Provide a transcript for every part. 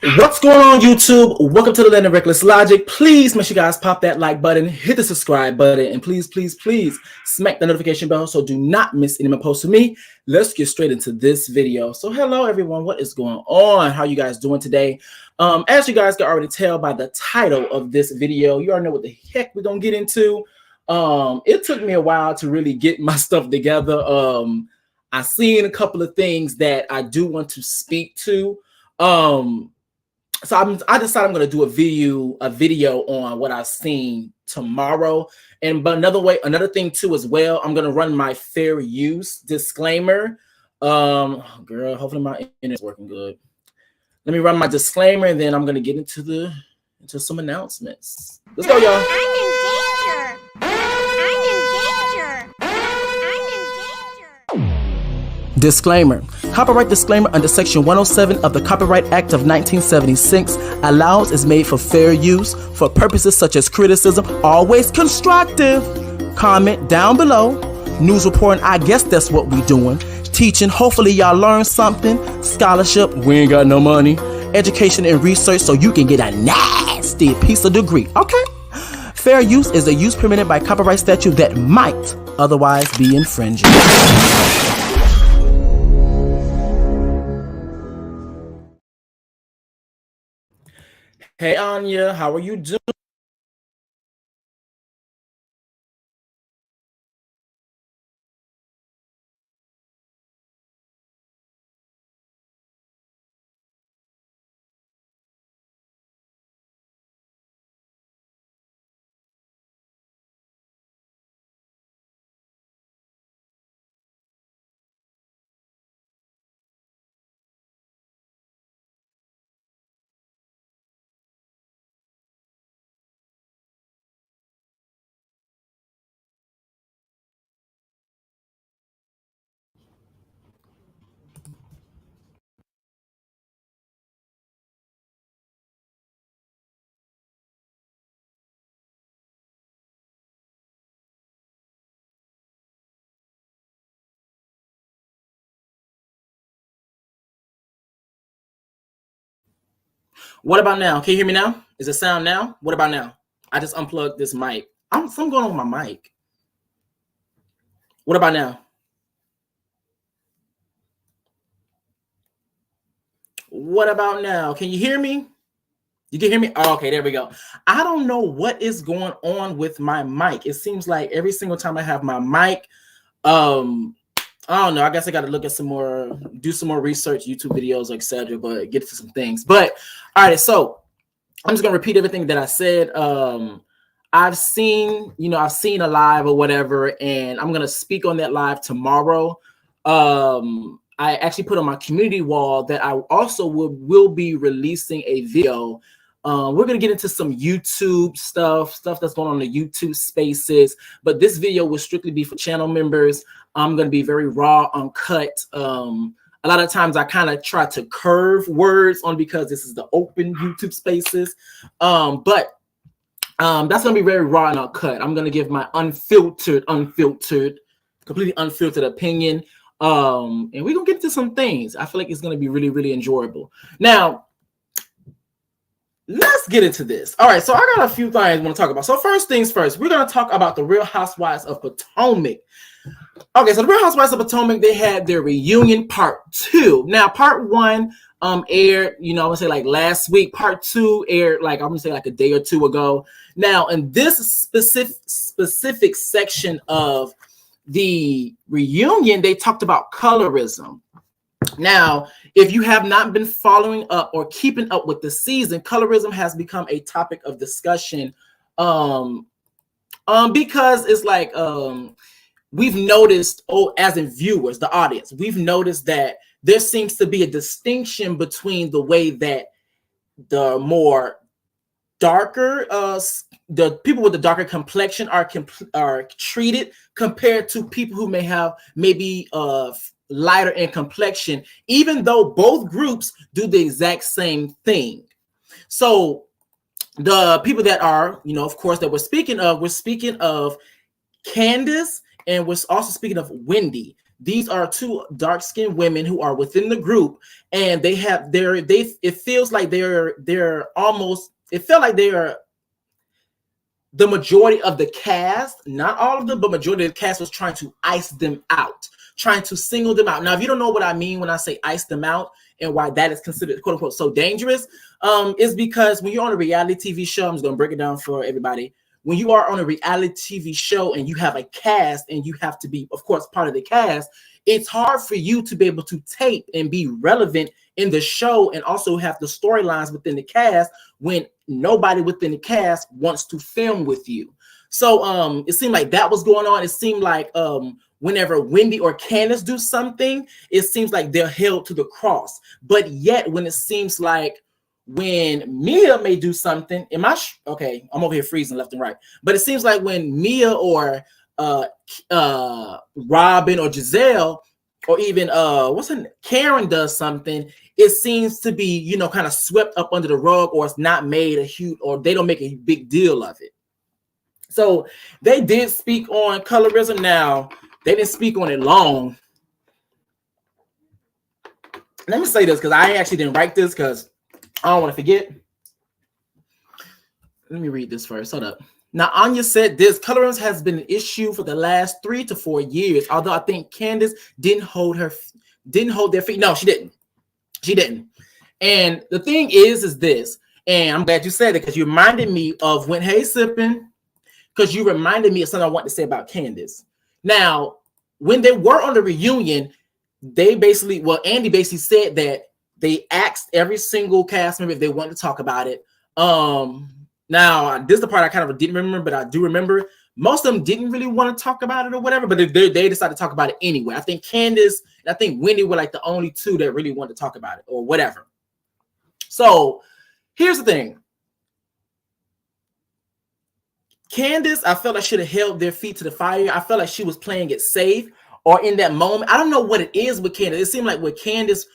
What's going on, YouTube? Welcome to the Land of Reckless Logic. Please make sure you guys pop that like button, hit the subscribe button, and please smack the notification bell so do not miss any more posts from me. Let's get straight into this video. So hello everyone, what is going on? How you guys doing today? As you guys can already tell by the title of this video, you already know what the heck we're gonna get into. It took me a while to really get my stuff together. I seen a couple of things that I do want to speak to. So I decided I'm going to do a video on what I've seen tomorrow. But another thing too as well, I'm going to run my fair use disclaimer. Girl, hopefully my internet's working good. Let me run my disclaimer and then I'm going to get into some announcements. Let's go, y'all. Disclaimer. Copyright disclaimer under Section 107 of the Copyright Act of 1976. Allows is made for fair use for purposes such as criticism, always constructive. Comment down below. News reporting, I guess that's what we doing. Teaching, hopefully y'all learn something. Scholarship, we ain't got no money. Education and research so you can get a nasty piece of degree. Okay? Fair use is a use permitted by copyright statute that might otherwise be infringing. Hey Anya, how are you doing? What about now? Can you hear me now? Is it sound now? What about now? I just unplugged this mic. Something going on with my mic. What about now? What about now? Can you hear me? You can hear me? Oh, okay, there we go. I don't know what is going on with my mic. It seems like every single time I have my mic, I don't know. I guess I got to look at do some more research, YouTube videos, etc. But get to some things. But all right, so I'm just gonna repeat everything that I said. I've seen a live or whatever, and I'm gonna speak on that live tomorrow. I actually put on my community wall that I also will be releasing a video. We're gonna get into some YouTube stuff that's going on in the YouTube spaces, but this video will strictly be for channel members. I'm gonna be very raw, uncut. A lot of times I kind of try to curve words on because this is the open YouTube spaces. But that's gonna be very raw and uncut. I'm gonna give my completely unfiltered opinion. And we're gonna get into some things. I feel like it's gonna be really, really enjoyable. Now, let's get into this. All right, so I got a few things I want to talk about. So first things first, we're gonna talk about the Real Housewives of Potomac. Okay, so the Real Housewives of Potomac, they had their reunion part 2. Now, part 1 aired, I'm gonna say like last week. Part 2 aired like I'm gonna say like a day or two ago. Now, in this specific section of the reunion, they talked about colorism. Now, if you have not been following up or keeping up with the season, colorism has become a topic of discussion. Because it's like we've noticed, as in viewers, the audience, we've noticed that there seems to be a distinction between the way that the more darker, the people with the darker complexion are treated compared to people who may have maybe lighter in complexion, even though both groups do the exact same thing. So the people that are, of course, that we're speaking of Candace, and we're also speaking of Wendy. these are two dark-skinned women who are within the group, and they have it feels like they're almost, it felt like they're the majority of the cast, not all of them, but majority of the cast was trying to ice them out, trying to single them out. Now, if you don't know what I mean when I say ice them out and why that is considered quote unquote so dangerous, is because when you're on a reality TV show, I'm just gonna break it down for everybody. When you are on a reality TV show and you have a cast and you have to be, of course, part of the cast, it's hard for you to be able to tape and be relevant in the show and also have the storylines within the cast when nobody within the cast wants to film with you. So it seemed like that was going on. It seemed like whenever Wendy or Candace do something, it seems like they're held to the cross. But yet when it seems like when Mia may do something, okay, I'm over here freezing left and right. But it seems like when Mia or Robyn or Gizelle or even Karen does something, it seems to be, you know, kind of swept up under the rug, or it's not made a huge, or they don't make a big deal of it. So they did speak on colorism. Now, they didn't speak on it long. Let me say this, because I actually didn't write this because I don't want to forget. Let me read this first. Hold up. Now, Anya said this: colorism has been an issue for the last 3 to 4 years. Although I think Candace didn't hold their feet. No, she didn't. She didn't. And the thing is this, and I'm glad you said it because you reminded me of when sipping, because you reminded me of something I want to say about Candace. Now, when they were on the reunion, they basically, Andy basically said that they asked every single cast member if they wanted to talk about it. Now, this is the part I kind of didn't remember, but I do remember most of them didn't really want to talk about it or whatever, but they decided to talk about it anyway. I think Candace and I think Wendy were like the only two that really wanted to talk about it or whatever. So here's the thing. Candace, I felt like should have held their feet to the fire. I felt like she was playing it safe, or in that moment. I don't know what it is with Candace. It seemed like with Candace,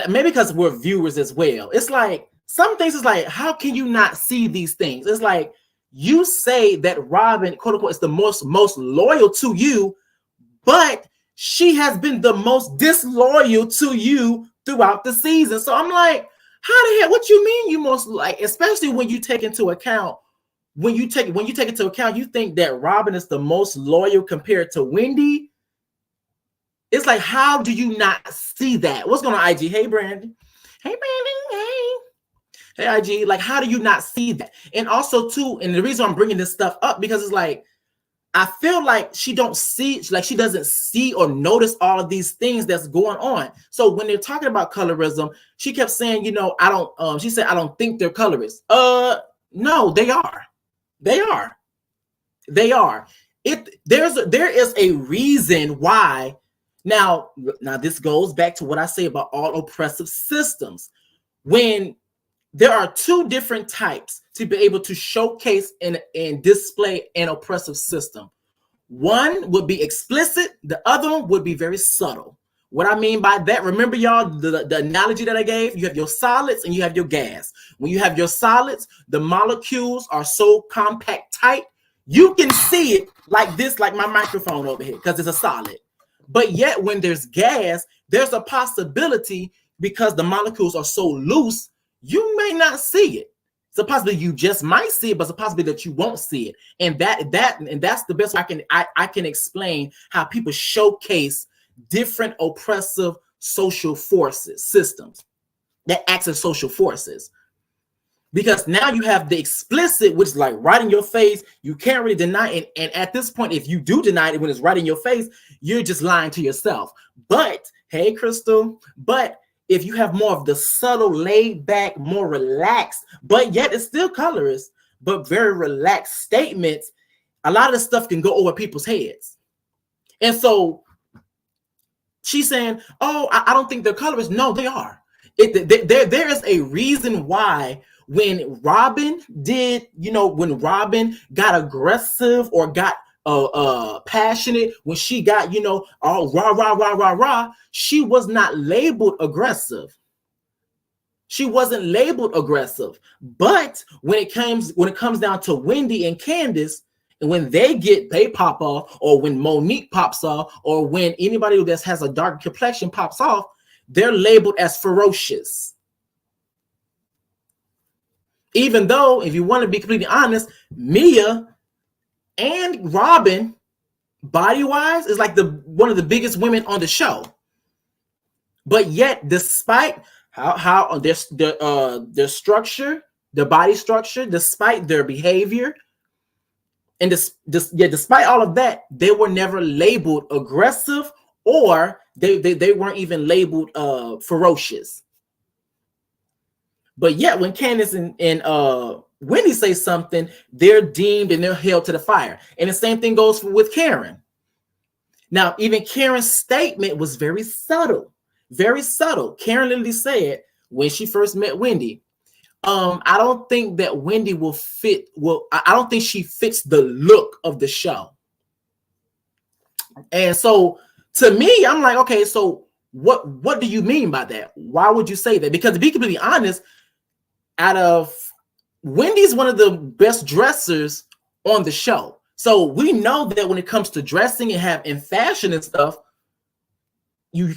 maybe because we're viewers as well. It's like some things is like, how can you not see these things? It's like you say that Robyn, quote unquote, is the most loyal to you, but she has been the most disloyal to you throughout the season. So I'm like, how the hell? What you mean you most like? Especially when you take into account. When you take into account, you think that Robyn is the most loyal compared to Wendy. It's like, how do you not see that? What's going on, IG? Hey, Brandon. Hey, Brandon. Hey, IG. Like, how do you not see that? And also, too, and the reason I'm bringing this stuff up, because it's like, I feel like she doesn't see or notice all of these things that's going on. So when they're talking about colorism, she kept saying, you know, she said, I don't think they're colorists. No, they are. They are. There is a reason why. Now this goes back to what I say about all oppressive systems. When there are two different types to be able to showcase and display an oppressive system. One would be explicit. The other one would be very subtle. What I mean by that, remember y'all, the analogy that I gave, you have your solids and you have your gas. When you have your solids, the molecules are so compact tight, you can see it like this, like my microphone over here, because it's a solid. But yet when there's gas, there's a possibility because the molecules are so loose, you may not see it. It's a possibility you just might see it, but it's a possibility that you won't see it. And that's the best way I can explain how people showcase different oppressive social forces, systems that act as social forces. Because now you have the explicit, which is like right in your face. You can't really deny it. And at this point, if you do deny it when it's right in your face, you're just lying to yourself. But, hey, Crystal, but if you have more of the subtle, laid back, more relaxed, but yet it's still colorist, but very relaxed statements, a lot of this stuff can go over people's heads. And so she's saying, oh, I don't think they're colorists. No, they are. There is a reason why when Robyn did, when Robyn got aggressive or got passionate, when she got, all rah, she was not labeled aggressive. She wasn't labeled aggressive. But when it comes down to Wendy and Candace, when they pop off, or when Monique pops off, or when anybody that has a dark complexion pops off, they're labeled as ferocious. Even though, if you want to be completely honest, Mia and Robyn, body-wise, is like one of the biggest women on the show. But yet, despite how their structure, their body structure, despite their behavior, and despite all of that, they were never labeled aggressive, or they weren't even labeled ferocious. But yet, when Candace and Wendy say something, they're deemed and they're held to the fire. And the same thing goes with Karen. Now, even Karen's statement was very subtle. Very subtle. Karen literally said when she first met Wendy, I don't think that Wendy will fit. Well, I don't think she fits the look of the show. And so to me, I'm like, okay, so what do you mean by that? Why would you say that? Because to be completely honest, out of Wendy's one of the best dressers on the show. So we know that when it comes to dressing and fashion and stuff, you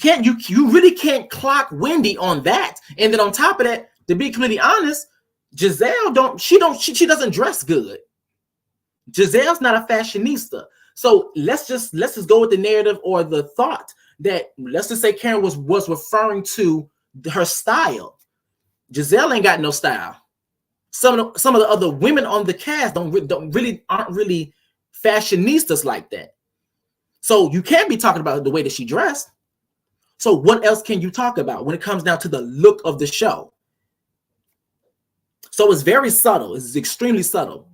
really can't clock Wendy on that. And then on top of that, to be completely honest, Gizelle she doesn't dress good. Giselle's not a fashionista. So let's just go with the narrative or the thought that, let's just say Karen was referring to her style. Gizelle ain't got no style. Some of the other women on the cast aren't really fashionistas like that. So you can't be talking about the way that she dressed. So what else can you talk about when it comes down to the look of the show? So it's very subtle. It's extremely subtle.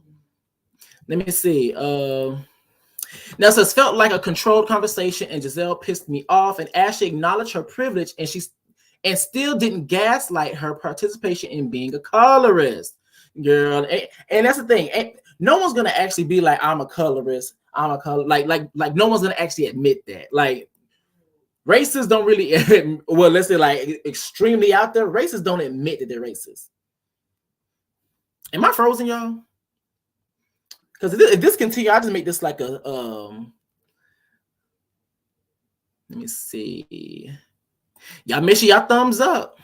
Let me see. Now, so it's felt like a controlled conversation, and Gizelle pissed me off, and Ashley acknowledged her privilege, and still didn't gaslight her participation in being a colorist. Girl, and that's the thing. No one's gonna actually be like, I'm a colorist. I'm a color. Like no one's gonna actually admit that. Like, racists don't really, well, let's say like extremely out there, racists don't admit that they're racist. Am I frozen, y'all? Because if this continues, I'll just make this like a, let me see. Y'all make sure y'all thumbs up.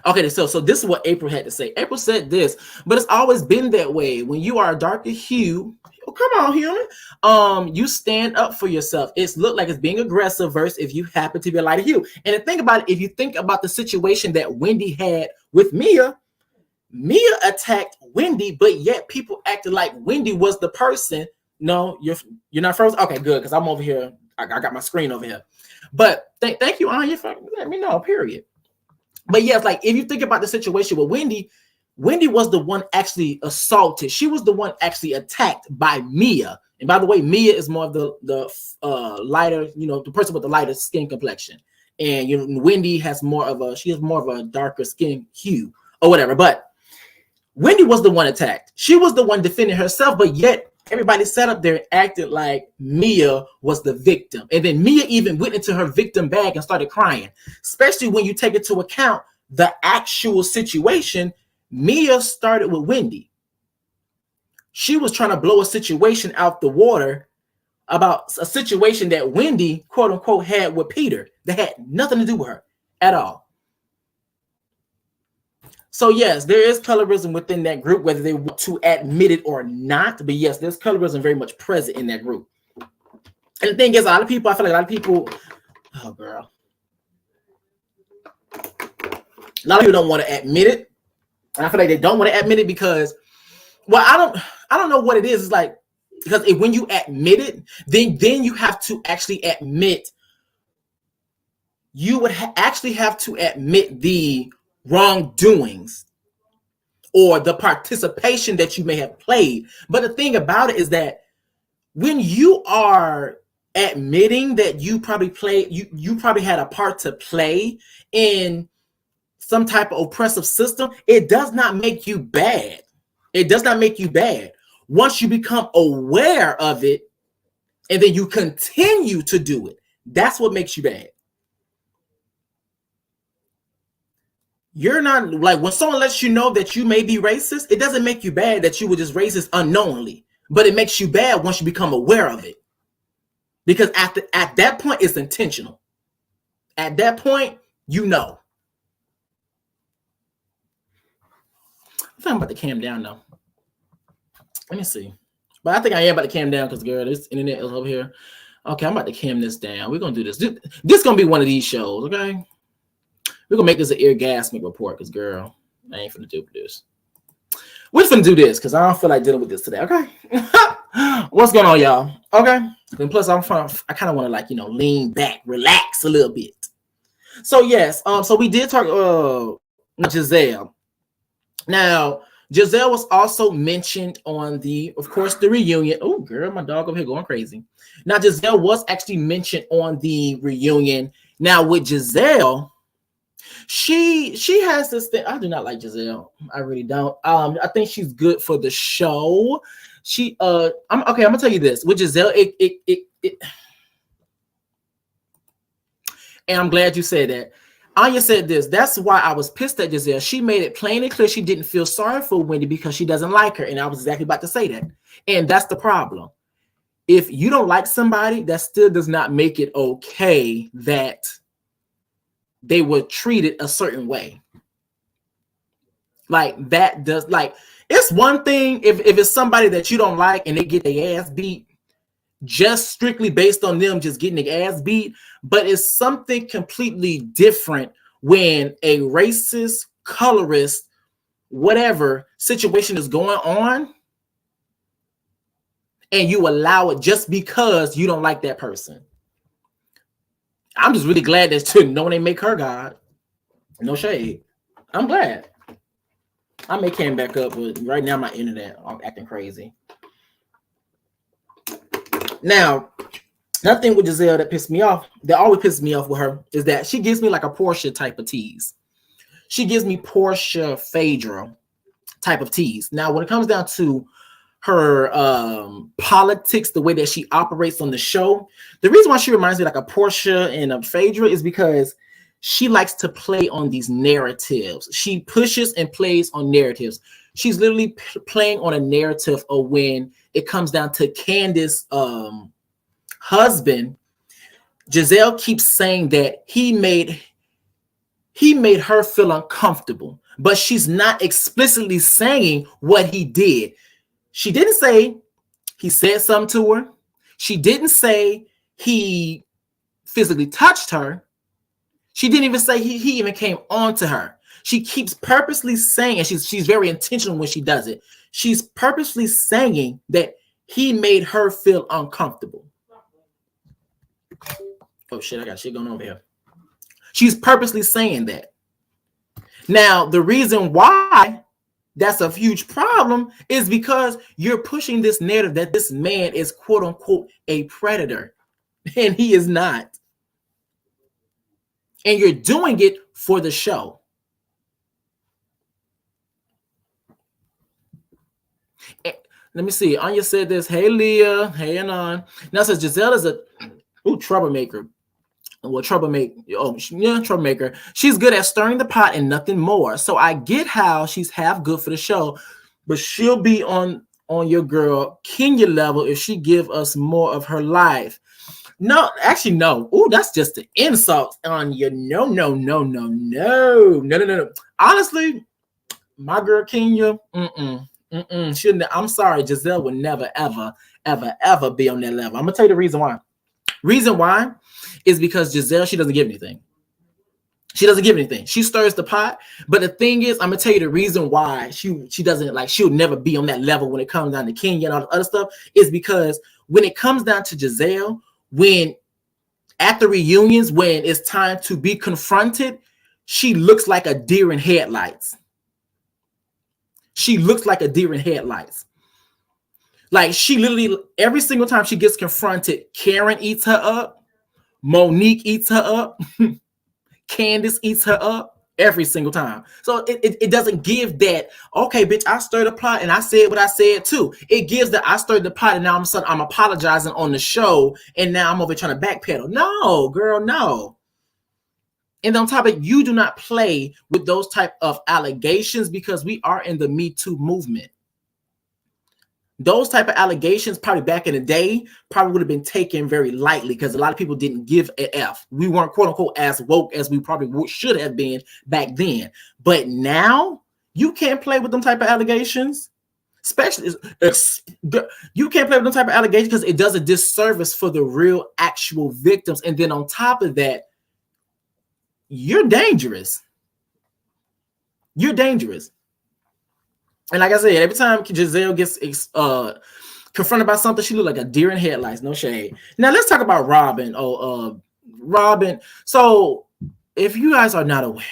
Okay, so this is what April had to say. April said this, but it's always been that way. When you are a darker hue, oh, come on, human. You stand up for yourself. It's looked like it's being aggressive versus if you happen to be a lighter hue. And the thing about it, if you think about the situation that Wendy had with Mia attacked Wendy, but yet people acted like Wendy was the person. No, you're not frozen. Okay, good, because I'm over here. I got my screen over here. But thank you, Anya, for letting me know. Period. But yes, like if you think about the situation with Wendy was the one actually assaulted. She was the one actually attacked by Mia. And by the way, Mia is more of the lighter, the person with the lighter skin complexion. And Wendy has more of a darker skin hue or whatever. But Wendy was the one attacked. She was the one defending herself, but yet everybody sat up there and acted like Mia was the victim. And then Mia even went into her victim bag and started crying, especially when you take into account the actual situation. Mia started with Wendy. She was trying to blow a situation out the water about a situation that Wendy, quote unquote, had with Peter that had nothing to do with her at all. So yes, there is colorism within that group, whether they want to admit it or not. But yes, there's colorism very much present in that group. And the thing is, I feel like a lot of people, oh girl, a lot of people don't want to admit it. And I feel like they don't want to admit it because, well, I don't know what it is. It's like, because when you admit it, then you have to actually admit, you would actually have to admit the wrongdoings or the participation that you may have played. But the thing about it is that when you are admitting that you probably played, you probably had a part to play in some type of oppressive system, it does not make you bad. It does not make you bad. Once you become aware of it and then you continue to do it, that's what makes you bad. You're not, like, when someone lets you know that you may be racist, it doesn't make you bad that you were just racist unknowingly. but it makes you bad once you become aware of it. Because at that point, it's intentional. At that point, you know. I think I'm about to calm down now. Let me see. But I think I am about to calm down because, girl, this internet is over here. Okay, I'm about to calm this down. We're going to do this. This is going to be one of these shows, okay? We're going to make this an Eargasmic report because, girl, I ain't finna do this. We're finna do this because I don't feel like dealing with this today, okay? What's going on, y'all? Okay? And plus, I kind of want to, like, lean back, relax a little bit. So, yes. So we did talk Gizelle. Now, Gizelle was also mentioned on of course, the reunion. Oh, girl, my dog over here going crazy. Now, Gizelle was actually mentioned on the reunion. Now, with Gizelle, she has this thing. I do not like Gizelle. I really don't. I think she's good for the show. I'm gonna tell you this. With Gizelle, and I'm glad you said that. Anya said this. That's why I was pissed at Gizelle. She made it plain and clear she didn't feel sorry for Wendy because she doesn't like her. And I was exactly about to say that. And that's the problem. If you don't like somebody, that still does not make it okay that they were treated a certain way. Like that does, like, it's one thing if it's somebody that you don't like and they get their ass beat, just strictly based on them just getting their ass beat. But it's something completely different when a racist, colorist, whatever situation is going on and you allow it just because you don't like that person. I'm just really glad that no one make her God. No shade. I'm glad. I may came back up, but right now my internet, I'm acting crazy. Now, another thing with Gizelle that pissed me off, that always pisses me off with her, is that she gives me like a Portia type of tease. She gives me Portia Phaedra type of tease. Now, when it comes down to her politics, the way that she operates on the show, the reason why she reminds me like a Portia and a Phaedra is because she likes to play on these narratives. She pushes and plays on narratives. She's literally playing on a narrative of when it comes down to Candace's husband. Gizelle keeps saying that he made her feel uncomfortable, but she's not explicitly saying what he did. She didn't say he said something to her. She didn't say he physically touched her. She didn't even say he even came on to her. She keeps purposely saying, and she's very intentional when she does it. She's purposely saying that he made her feel uncomfortable. Oh shit, I got shit going on over here. She's purposely saying that. Now, the reason why that's a huge problem is because you're pushing this narrative that this man is quote unquote a predator, and he is not. And you're doing it for the show. Let me see. Anya said this. Hey, Leah. Hey, Nunn. Now it says Gizelle is a troublemaker. Well, troublemaker. She's good at stirring the pot and nothing more. So I get how she's half good for the show, but she'll be on your girl Kenya level if she give us more of her life. No, actually, no. Ooh, that's just an insult on you. No. Honestly, my girl Kenya, shouldn't. I'm sorry, Gizelle would never, ever be on that level. I'm gonna tell you the reason why. Reason why is because Gizelle, she doesn't give anything. She doesn't give anything. She stirs the pot. But the thing is, I'm gonna tell you the reason why she doesn't, like, she'll never be on that level when it comes down to Kenya and all the other stuff, is because when it comes down to Gizelle, when at the reunions, when it's time to be confronted, she looks like a deer in headlights. She looks like a deer in headlights. Like, she literally, every single time she gets confronted, Karen eats her up, Monique eats her up, Candace eats her up every single time. So it doesn't give that, okay, bitch, I stirred the pot and I said what I said too. It gives that I stirred the pot and now I'm apologizing on the show and now I'm over trying to backpedal. No, girl, no. And on top of it, you do not play with those type of allegations because we are in the Me Too movement. those type of allegations probably back in the day probably would have been taken very lightly because a lot of people didn't give a F. We weren't quote unquote as woke as we probably should have been back then. But now you can't play with them type of allegations. Especially, you can't play with them type of allegations because it does a disservice for the real actual victims. And then on top of that, you're dangerous. You're dangerous. And like I said, every time Gizelle gets confronted by something, she look like a deer in headlights. No shade. Now let's talk about Robyn. Robyn. So if you guys are not aware,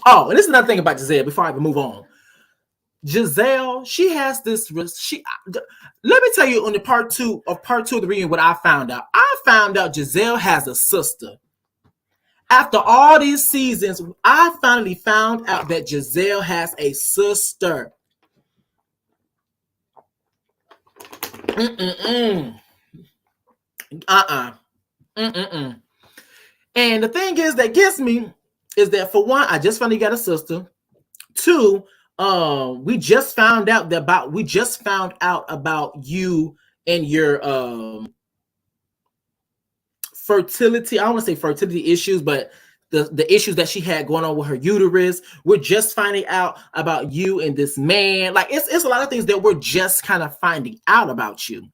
and this is another thing about Gizelle before I even move on. Gizelle, she has this. Let me tell you on the part two of the reunion what I found out. I found out Gizelle has a sister. After all these seasons, I finally found out that Gizelle has a sister. And the thing is that gets me is that for one, I just finally got a sister. Two, we just found out about you and your fertility. I don't want to say fertility issues, but the issues that she had going on with her uterus. We're just finding out about you and this man. Like it's a lot of things that we're just kind of finding out about you.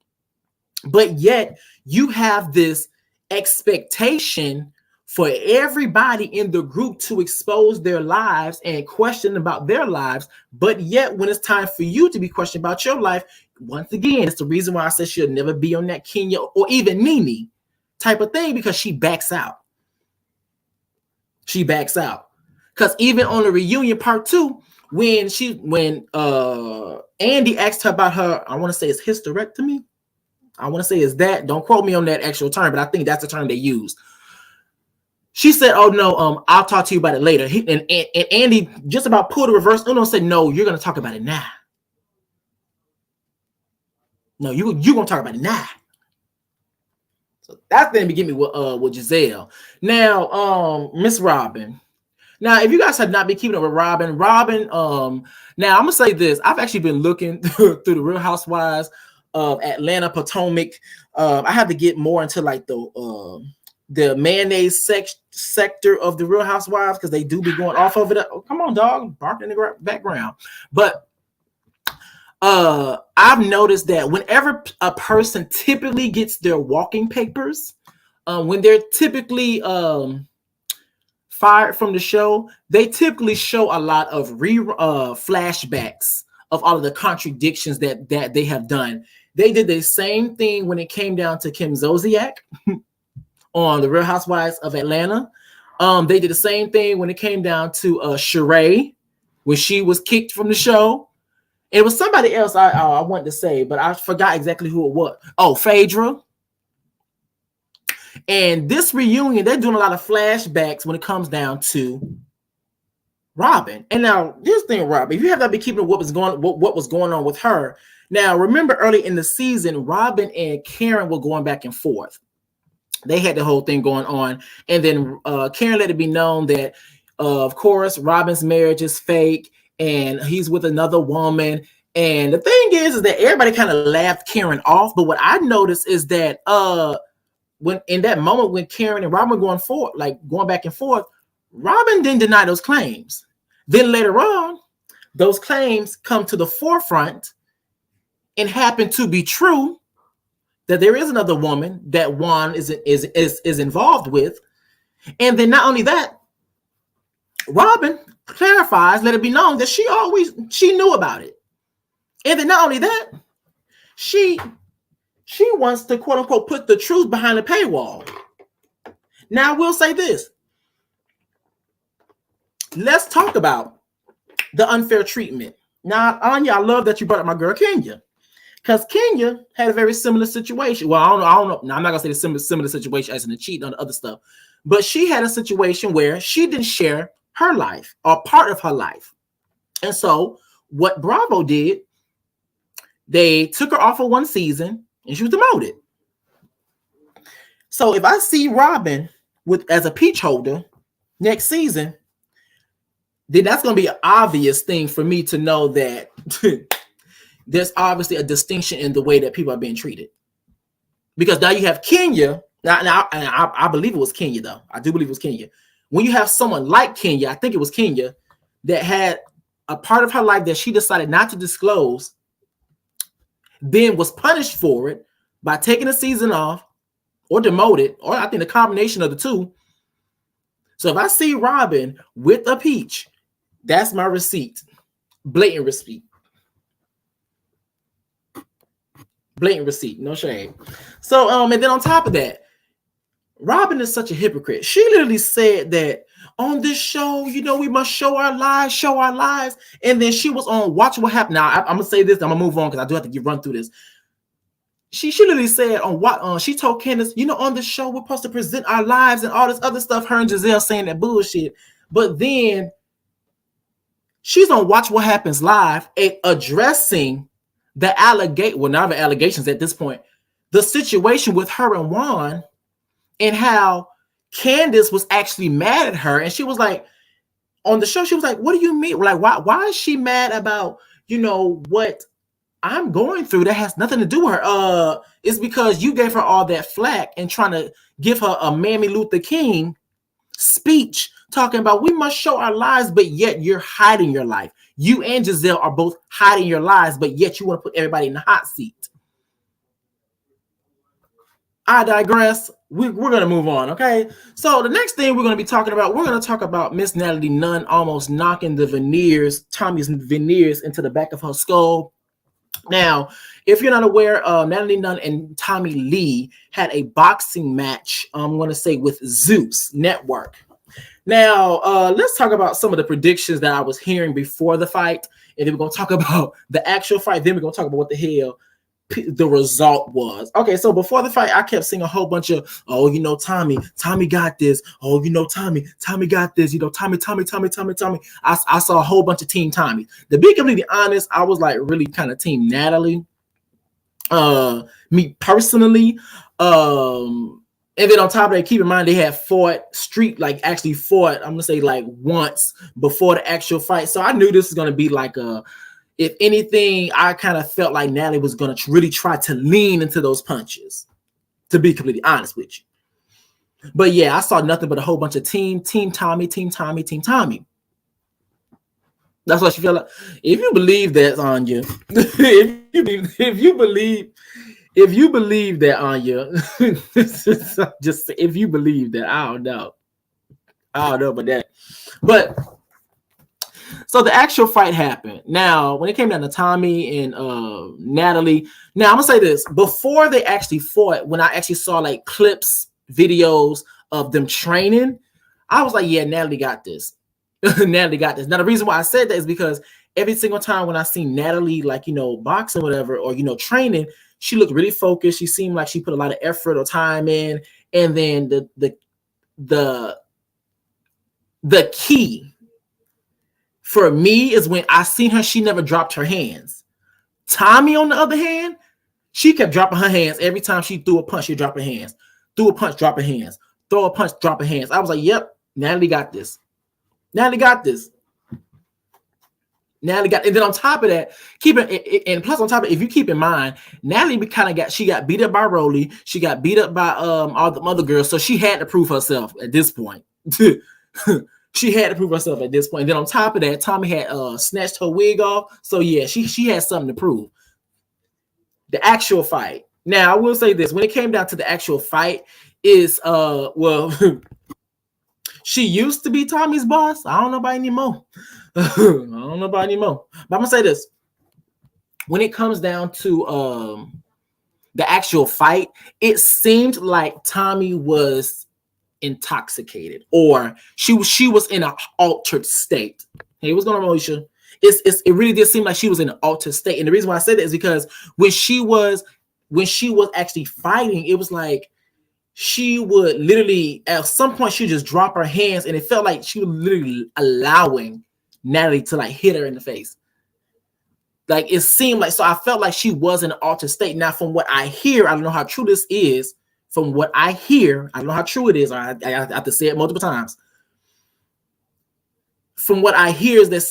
But yet you have this expectation for everybody in the group to expose their lives and question about their lives. But yet when it's time for you to be questioned about your life, once again, it's the reason why I said she'll never be on that Kenya or even Nene type of thing, because she backs out. She backs out. Because even on the reunion part 2, when Andy asked her about her, I want to say it's hysterectomy. I want to say it's that. Don't quote me on that actual term, but I think that's the term they used. She said, "Oh no, I'll talk to you about it later." And Andy just about pulled a reverse Uno and said, "No, you're gonna talk about it now. No, you're gonna talk about it now." So that's gonna be getting me with Gizelle. Now, Miss Robyn. Now, if you guys have not been keeping up with Robyn, now I'm gonna say this. I've actually been looking through the Real Housewives of Atlanta, Potomac. I have to get more into like the mayonnaise sector of the Real Housewives because they do be going off of it. Oh, come on, dog, barking in the background. But I've noticed that whenever a person typically gets their walking papers, when they're typically fired from the show, they typically show a lot of flashbacks of all of the contradictions that they have done. They did the same thing when it came down to Kim Zolciak on the Real Housewives of Atlanta. They did the same thing when it came down to Sheree when she was kicked from the show. It was somebody else I wanted to say, but I forgot exactly who it was. Oh, Phaedra. And this reunion, they're doing a lot of flashbacks when it comes down to Robyn. And now, this thing, Robyn, if you have not been keeping what was going on with her, now remember early in the season, Robyn and Karen were going back and forth. They had the whole thing going on, and then Karen let it be known that, of course, Robyn's marriage is fake, and he's with another woman. And the thing is that everybody kind of laughed Karen off. But what I noticed is that when in that moment when Karen and Robyn were going back and forth, Robyn didn't deny those claims. Then later on, those claims come to the forefront and happen to be true, that there is another woman that Juan is involved with. And then not only that, Robyn clarifies, let it be known that she knew about it. And then not only that, she wants to quote unquote put the truth behind the paywall. Now I will say this. Let's talk about the unfair treatment. Now, Anya, I love that you brought up my girl Kenya. Because Kenya had a very similar situation. Well, I don't know. Now, I'm not going to say the similar situation as in the cheating on the other stuff. But she had a situation where she didn't share her life or part of her life. And so what Bravo did, they took her off of one season and she was demoted. So if I see Robyn as a peach holder next season, then that's going to be an obvious thing for me to know that there's obviously a distinction in the way that people are being treated. Because now you have Kenya. Now I believe it was Kenya, though. I do believe it was Kenya. When you have someone like Kenya, I think it was Kenya, that had a part of her life that she decided not to disclose, then was punished for it by taking a season off or demoted, or I think the combination of the two. So if I see Robyn with a peach, that's my receipt. Blatant receipt. Blatant receipt. No shade. So, and then on top of that, Robyn is such a hypocrite. She literally said that on this show, you know, we must show our lives. And then she was on Watch What Happened. Now, I'm going to say this. I'm going to move on because I do have to run through this. She literally said on what she told Candace, you know, on the show, we're supposed to present our lives and all this other stuff. Her and Gizelle saying that bullshit. But then she's on Watch What Happens Live addressing the allegations at this point, the situation with her and Juan, and how Candace was actually mad at her. And she was like, on the show, she was like, what do you mean? Like, why is she mad about, you know, what I'm going through that has nothing to do with her? It's because you gave her all that flack and trying to give her a Mammy Luther King speech talking about we must show our lives, but yet you're hiding your life. You and Gizelle are both hiding your lives, but yet you want to put everybody in the hot seat. I digress. We're going to move on, okay? So the next thing we're going to be talking about, we're going to talk about Miss Natalie Nunn almost knocking the veneers, Tommie's veneers, into the back of her skull. Now, if you're not aware, Natalie Nunn and Tommie Lee had a boxing match, I'm going to say, with Zeus Network. Now, let's talk about some of the predictions that I was hearing before the fight, and then we're going to talk about the actual fight. Then we're going to talk about what the hell the result was. Okay, so before the fight, I kept seeing a whole bunch of, oh, you know, Tommie got this. Oh, you know, Tommie got this. You know, Tommie. I saw a whole bunch of Team Tommie. To be completely honest, I was like really kind of Team Natalie. Me personally. And then on top of that, keep in mind they had actually fought, I'm gonna say like once before the actual fight. So I knew this was gonna be like if anything, I kind of felt like Natalie was going to really try to lean into those punches, to be completely honest with you. But yeah, I saw nothing but a whole bunch of Team Tommie. That's what you feel like. If you believe that, Anya, if you believe that, Anya, just if you believe that, I don't know about that. But so the actual fight happened. Now, when it came down to Tommie and Natalie, now I'm gonna say this: before they actually fought, when I actually saw like clips, videos of them training, I was like, yeah, Natalie got this. Natalie got this. Now, the reason why I said that is because every single time when I see Natalie, like, you know, boxing or whatever, or, you know, training, she looked really focused. She seemed like she put a lot of effort or time in. And then the key for me is when I seen her, she never dropped her hands. Tommie, on the other hand, she kept dropping her hands. Every time she threw a punch, she'd drop her hands. Threw a punch, drop her hands. Throw a punch, drop her hands. I was like, yep, Natalie got this. Natalie got this. Natalie got, and then on top of that, and plus on top of it, if you keep in mind, Natalie got beat up by Rolly. She got beat up by all the other girls. So she had to prove herself at this point. She had to prove herself at this point. And then on top of that, Tommie had snatched her wig off. So yeah, she had something to prove. The actual fight. Now I will say this: when it came down to the actual fight, is she used to be Tommie's boss. I don't know about anymore. But I'm gonna say this: when it comes down to the actual fight, it seemed like Tommie was intoxicated, or she was in an altered state. Hey, what's going on, Alicia? It really did seem like she was in an altered state, and the reason why I say that is because when she was actually fighting, it was like she would literally at some point she just drop her hands, and it felt like she was literally allowing Natalie to like hit her in the face. Like it seemed like, so I felt like she was in an altered state. Now, from what I hear, I don't know how true this is. From what I hear, I don't know how true it is. I have to say it multiple times. From what I hear is that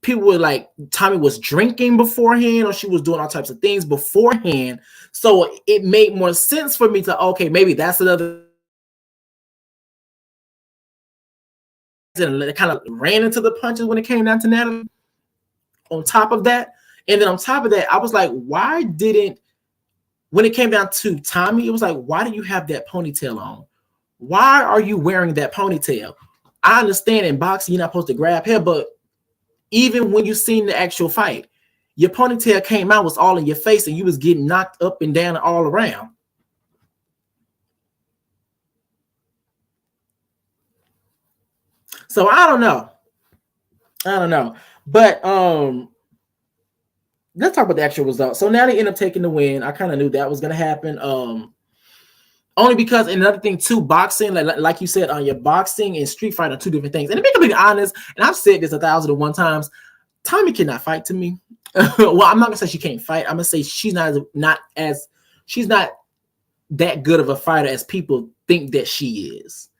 people were like, Tommie was drinking beforehand, or she was doing all types of things beforehand. So it made more sense for me to, okay, maybe that's another. And it kind of ran into the punches when it came down to Natalie. On top of that, and then on top of that, I was like, why didn't, when it came down to Tommie, it was like, why do you have that ponytail on? Why are you wearing that ponytail? I understand in boxing you're not supposed to grab hair, but even when you seen the actual fight, your ponytail came out, was all in your face, and you was getting knocked up and down and all around. So I don't know. But let's talk about the actual result. So now they end up taking the win. I kind of knew that was gonna happen. Only because, and another thing too, boxing, like you said, on your boxing and street fight are two different things. And to be completely honest, and I've said this 1,001 times, Tommie cannot fight to me. Well, I'm not gonna say she can't fight. I'm gonna say she's not that good of a fighter as people think that she is.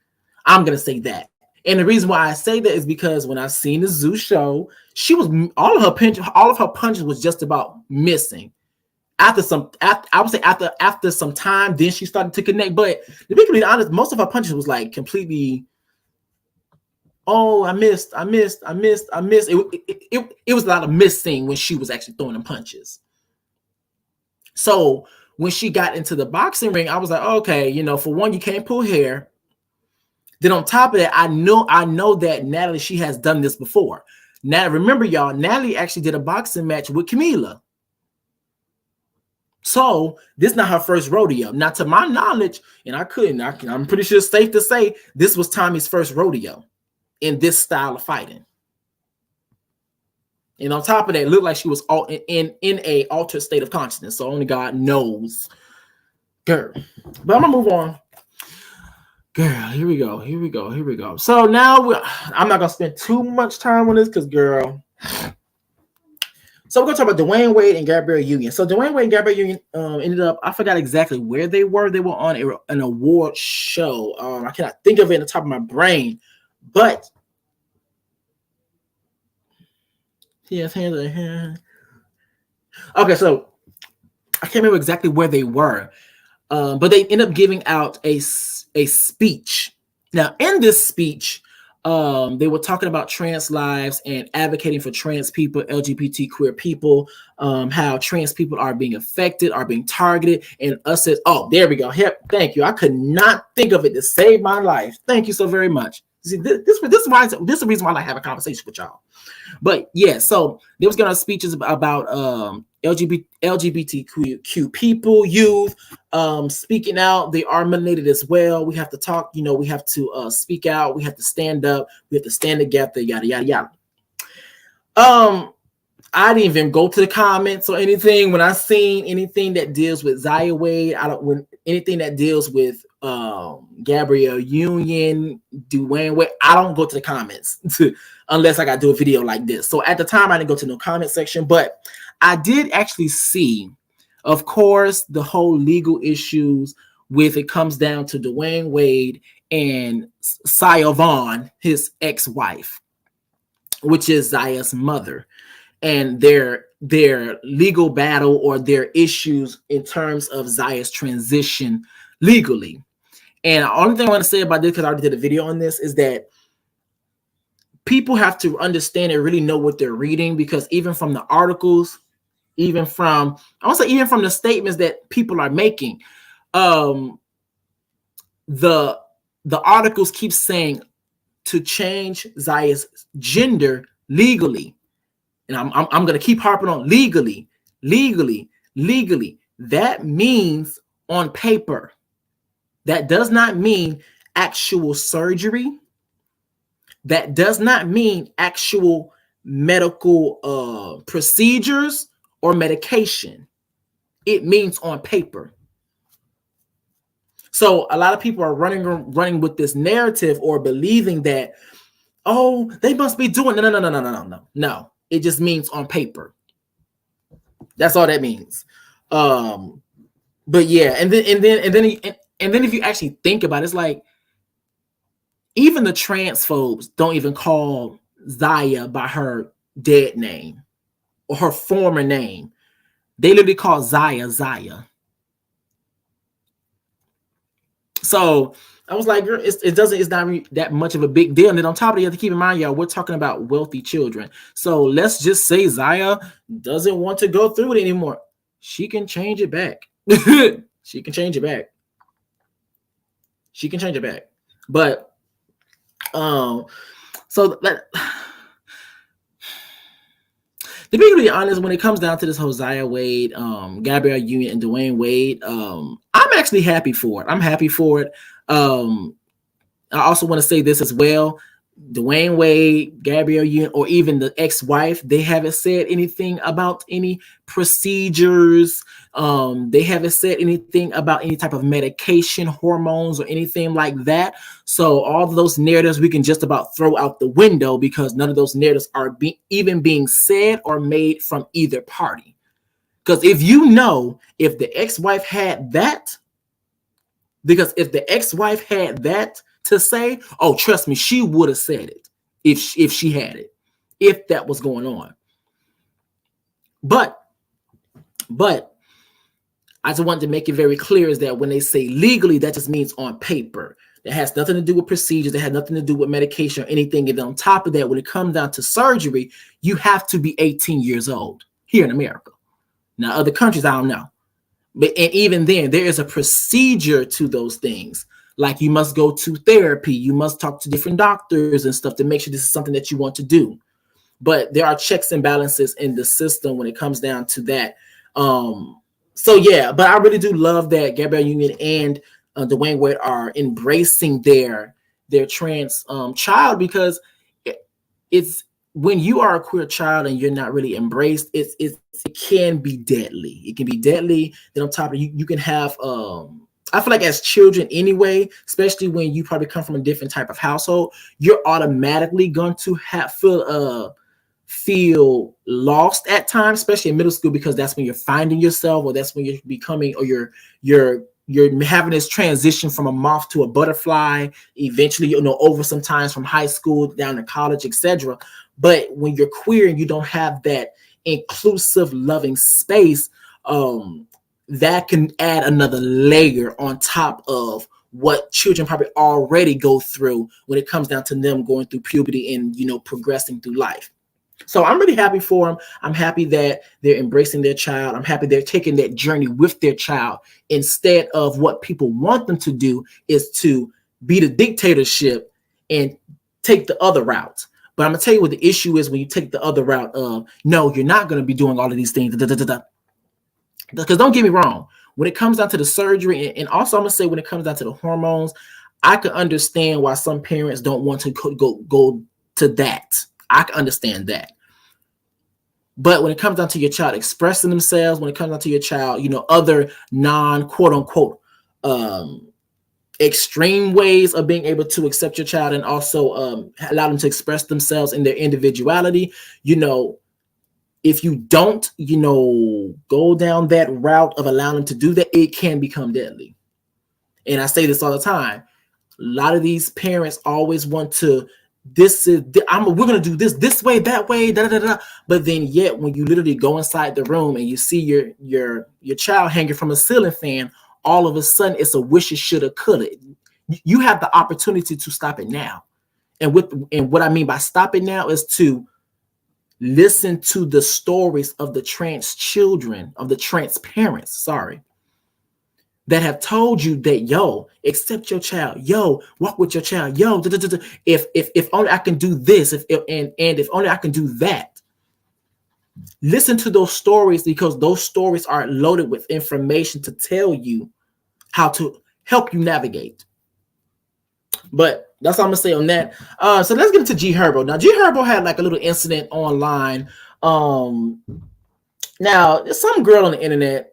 I'm gonna say that. And the reason why I say that is because when I seen the Zoo show, she was all of her punches was just about missing. I would say after some time, then she started to connect. But to be completely honest, most of her punches was like completely, oh, I missed. It was a lot of missing when she was actually throwing them punches. So when she got into the boxing ring, I was like, okay, you know, for one, you can't pull hair. Then on top of that, I know that Natalie, she has done this before. Now, remember, y'all, Natalie actually did a boxing match with Camila. So this is not her first rodeo. Now, to my knowledge, and I'm pretty sure it's safe to say this was Tommie's first rodeo in this style of fighting. And on top of that, it looked like she was all in a altered state of consciousness. So only God knows. Girl. But I'm gonna move on. Girl, here we go. So now I'm not gonna spend too much time on this because, girl. So we're gonna talk about Dwade Wade and Gabrielle Union. So Dwade Wade and Gabrielle Union ended up, I forgot exactly where they were. They were on an award show. I cannot think of it in the top of my brain, but yes, hands. Okay, so I can't remember exactly where they were, but they ended up giving out a speech. Now, in this speech, they were talking about trans lives and advocating for trans people, LGBT queer people, how trans people are being affected, are being targeted, and us as, oh, there we go. Thank you. I could not think of it to save my life. Thank you so very much. See, this is the reason why I like having a conversation with y'all. But yeah, so they was gonna speeches about LGBTQ people, youth, speaking out. They are melanated as well. We have to talk, you know, we have to speak out, we have to stand up, we have to stand together, yada yada yada. I didn't even go to the comments or anything. When I seen anything that deals with Zaya Wade, anything that deals with Gabrielle Union, Dwade Wade, I don't go to the comments unless I got to do a video like this. So at the time, I didn't go to no comment section, but I did actually see, of course, the whole legal issues with it comes down to Dwade Wade and Zaya Vaughn, his ex-wife, which is Zaya's mother, and their legal battle or their issues in terms of Zaya's transition legally. And the only thing I want to say about this, because I already did a video on this, is that people have to understand and really know what they're reading, because even from the articles, even from the statements that people are making, the articles keep saying to change Zaya's gender legally. And I'm going to keep harping on legally. That means on paper. That does not mean actual surgery. That does not mean actual medical procedures or medication. It means on paper. So a lot of people are running with this narrative or believing that, oh, they must be doing no. It just means on paper. That's all that means. But yeah, and then if you actually think about it, it's like even the transphobes don't even call Zaya by her dead name or her former name. They literally call Zaya Zaya. So I was like, girl, it's not really that much of a big deal. And then on top of it, you have to keep in mind, y'all, we're talking about wealthy children. So let's just say Zaya doesn't want to go through it anymore. She can change it back. She can change it back. She can change it back. But so that to be really honest, when it comes down to this Hosea Wade, Gabrielle Union, and Dwayne Wade, I'm actually happy for it. I'm happy for it. I also want to say this as well. Dwayne Wade, Gabrielle Union, or even the ex-wife, they haven't said anything about any procedures. They haven't said anything about any type of medication, hormones, or anything like that. So all of those narratives we can just about throw out the window because none of those narratives are even being said or made from either party. Because if the ex-wife had that, to say, oh, trust me, she would have said it if she had it, if that was going on. But I just want to make it very clear is that when they say legally, that just means on paper. That has nothing to do with procedures. That has nothing to do with medication or anything. And on top of that, when it comes down to surgery, you have to be 18 years old here in America. Now, other countries, I don't know. And even then, there is a procedure to those things. Like you must go to therapy. You must talk to different doctors and stuff to make sure this is something that you want to do. But there are checks and balances in the system when it comes down to that. So yeah, but I really do love that Gabrielle Union and Dwayne Wade are embracing their trans child, because it's when you are a queer child and you're not really embraced, it can be deadly. It can be deadly. Then on top of it, you can have I feel like as children anyway, especially when you probably come from a different type of household, you're automatically going to feel lost at times, especially in middle school, because that's when you're finding yourself, or that's when you're becoming, or you're having this transition from a moth to a butterfly, eventually, over sometimes from high school down to college, etc. But when you're queer and you don't have that inclusive, loving space, that can add another layer on top of what children probably already go through when it comes down to them going through puberty and, progressing through life. So I'm really happy for them. I'm happy that they're embracing their child. I'm happy they're taking that journey with their child, instead of what people want them to do is to be the dictatorship and take the other route. But I'm going to tell you what the issue is when you take the other route of, no, you're not going to be doing all of these things. Because don't get me wrong, when it comes down to the surgery, and also I'm going to say when it comes down to the hormones, I can understand why some parents don't want to go to that. I can understand that. But when it comes down to your child expressing themselves, when it comes down to your child, other non-quote unquote extreme ways of being able to accept your child and also allow them to express themselves in their individuality, if you don't, go down that route of allowing them to do that, it can become deadly. And I say this all the time. A lot of these parents always want to, we're going to do this way, that way, But then yet when you literally go inside the room and you see your child hanging from a ceiling fan, all of a sudden it's a wishes, shoulda, coulda. You have the opportunity to stop it now. And what I mean by stop it now is to listen to the stories of the trans children, of the trans parents, that have told you that, accept your child, walk with your child, if only I can do this, if only I can do that. Listen to those stories, because those stories are loaded with information to tell you how to help you navigate. But that's all I'm gonna say on that. So let's get into G Herbo. Now, G Herbo had like a little incident online. Now some girl on the internet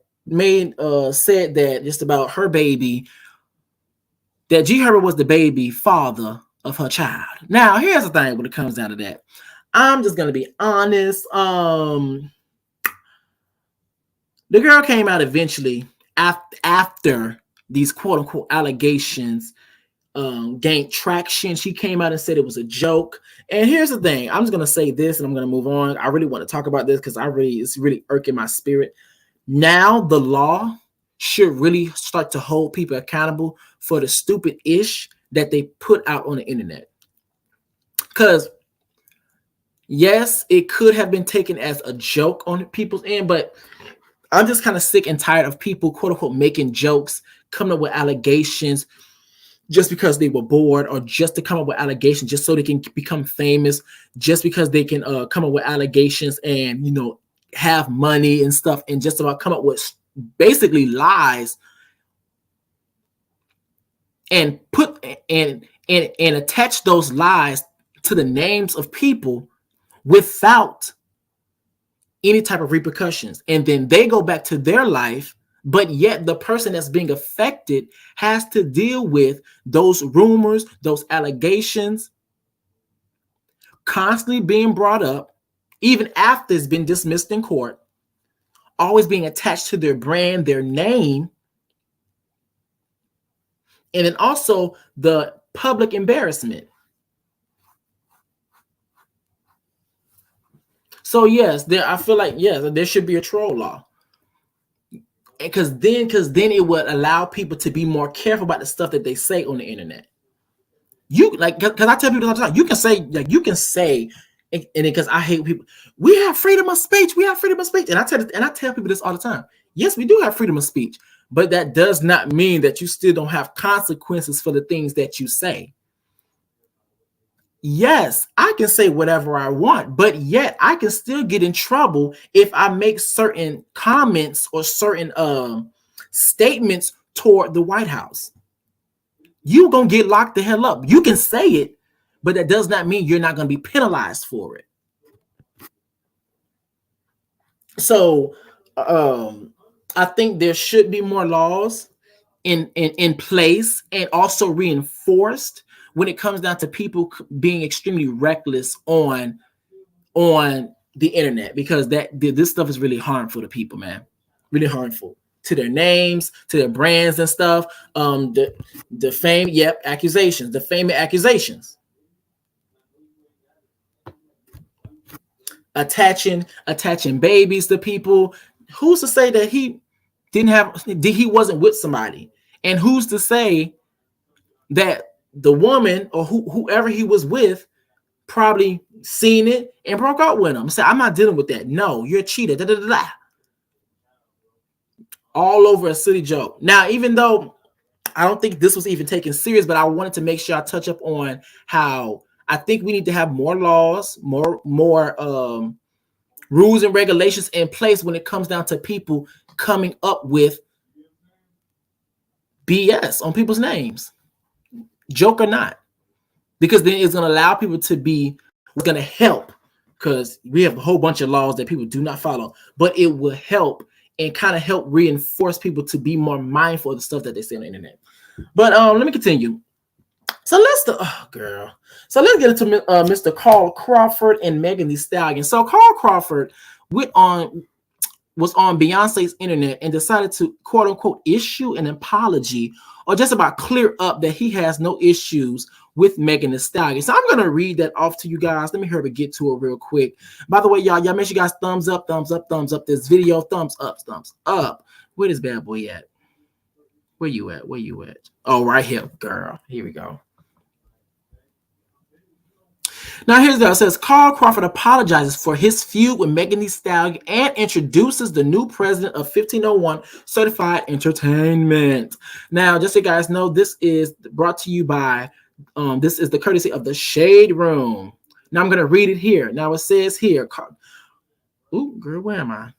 said that just about her baby, that G Herbo was the baby father of her child. Now, here's the thing when it comes down to that. I'm just gonna be honest. The girl came out eventually after these quote unquote allegations gained traction. She came out and said it was a joke. And here's the thing. I'm just going to say this and I'm going to move on. I really want to talk about this because it's really irking my spirit. Now the law should really start to hold people accountable for the stupid ish that they put out on the internet. Because yes, it could have been taken as a joke on people's end, but I'm just kind of sick and tired of people, quote unquote, making jokes, coming up with allegations just because they were bored, or just to come up with allegations just so they can become famous, just because they can come up with allegations and, you know, have money and stuff, and just about come up with basically lies and put and attach those lies to the names of people without any type of repercussions. And then they go back to their life, but yet the person that's being affected has to deal with those rumors, those allegations constantly being brought up, even after it's been dismissed in court, always being attached to their brand, their name, and then also the public embarrassment. So yes, I feel like yes, there should be a troll law, because then it would allow people to be more careful about the stuff that they say on the internet. You like, because I tell people all the time, you can say, and because I hate people, we have freedom of speech, and I tell people this all the time. Yes, we do have freedom of speech, but that does not mean that you still don't have consequences for the things that you say. Yes, I can say whatever I want, but yet I can still get in trouble if I make certain comments or certain statements toward the White House. You're going to get locked the hell up. You can say it, but that does not mean you're not going to be penalized for it. So I think there should be more laws in place and also reinforced when it comes down to people being extremely reckless on the internet, because this stuff is really harmful to people, man. Really harmful to their names, to their brands and stuff. The fame, accusations, defaming accusations, attaching babies to people. Who's to say that he wasn't with somebody? And who's to say that the woman or whoever he was with probably seen it and broke out with him? Say, I'm not dealing with that. No, you're a cheater. Da, da, da, da. All over a silly joke. Now, even though I don't think this was even taken serious, but I wanted to make sure I touch up on how I think we need to have more laws, more rules and regulations in place when it comes down to people coming up with BS on people's names, joke or not, because then it's going to allow people to be, it's going to help, because we have a whole bunch of laws that people do not follow, but it will help and kind of help reinforce people to be more mindful of the stuff that they say on the internet. But let me continue. So let's get into Mr. Carl Crawford and Megan Thee Stallion. So Carl Crawford was on Beyonce's internet and decided to, quote unquote, issue an apology, or just about clear up that he has no issues with Megan Thee Stallion. So I'm going to read that off to you guys. Let me hurry get to it real quick. By the way, y'all make sure you guys thumbs up this video. Thumbs up. Where this bad boy at? Where you at? Oh, right here, girl. Here we go. Now here's that. It says Carl Crawford apologizes for his feud with Megan Thee Stallion and introduces the new president of 1501 Certified Entertainment. Now, just so you guys know, this is brought to you by this is the courtesy of the Shade Room. Now I'm going to read it here. Now it says here, ooh, girl, where am I?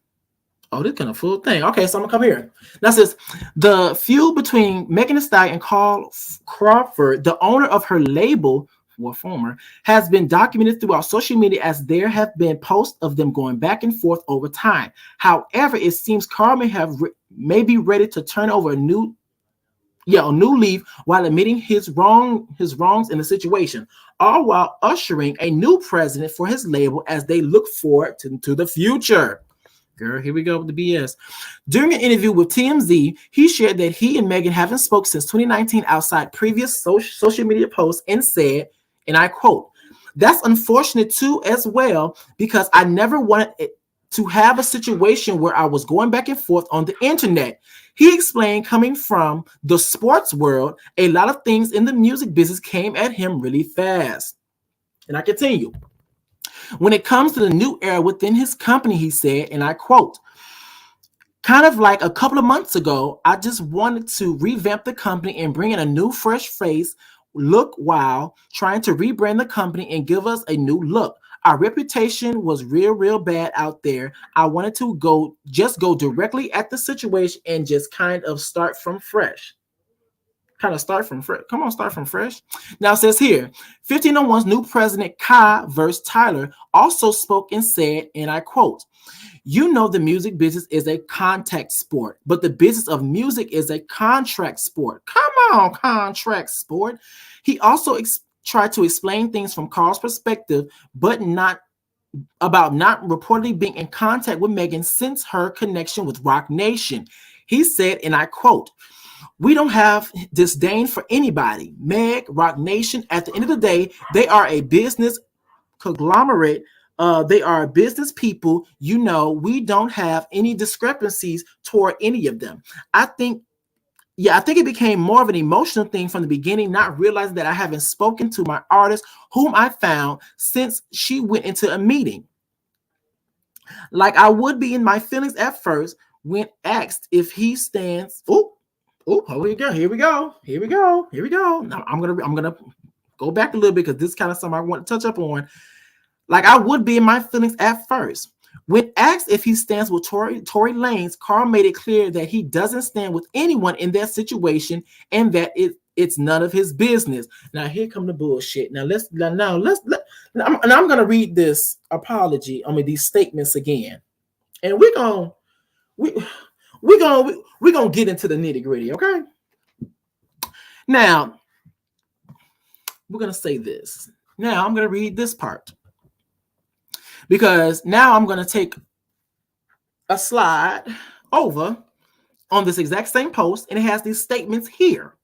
Oh, this kind of full thing. Okay, so I'm gonna come here. Now it says the feud between Megan Thee Stallion and Carl Crawford, the owner of her label, or former, has been documented throughout social media, as there have been posts of them going back and forth over time. However, it seems Carl may be ready to turn over a new leaf while admitting his wrongs in the situation, all while ushering a new president for his label as they look forward to the future. Girl, here we go with the BS. During an interview with TMZ, he shared that he and Megan haven't spoke since 2019 outside previous social media posts and said, and I quote, "That's unfortunate too as well because I never wanted it to have a situation where I was going back and forth on the internet." He explained, coming from the sports world, a lot of things in the music business came at him really fast. And I continue. When it comes to the new era within his company, he said, and I quote, "Kind of like a couple of months ago, I just wanted to revamp the company and bring in a new fresh face look while trying to rebrand the company and give us a new look. Our reputation was real bad out there. I wanted to go directly at the situation and just kind of start from fresh." Start from fresh. Come on, start from fresh. Now it says here, 1501's new president, Kai vs. Tyler, also spoke and said, and I quote, "You know the music business is a contact sport, but the business of music is a contract sport." Come on, contract sport. He also tried to explain things from Carl's perspective, but not reportedly being in contact with Megan since her connection with Roc Nation. He said, and I quote, "We don't have disdain for anybody. Meg, Roc Nation, at the end of the day, they are a business conglomerate. They are business people. You know, we don't have any discrepancies toward any of them." I think it became more of an emotional thing from the beginning, not realizing that I haven't spoken to my artist, whom I found since she went into a meeting. Like I would be in my feelings at first when asked if he stands. Here we go. Now I'm gonna go back a little bit because this is kind of something I want to touch up on. Like I would be in my feelings at first. When asked if he stands with Tory Lanez, Carl made it clear that he doesn't stand with anyone in that situation and that it's none of his business. Now here come the bullshit. Now I'm gonna read this apology. These statements again, and we're gonna get into the nitty gritty. Okay. Now we're gonna say this. Now I'm gonna read this part, because now I'm going to take a slide over on this exact same post, and it has these statements here.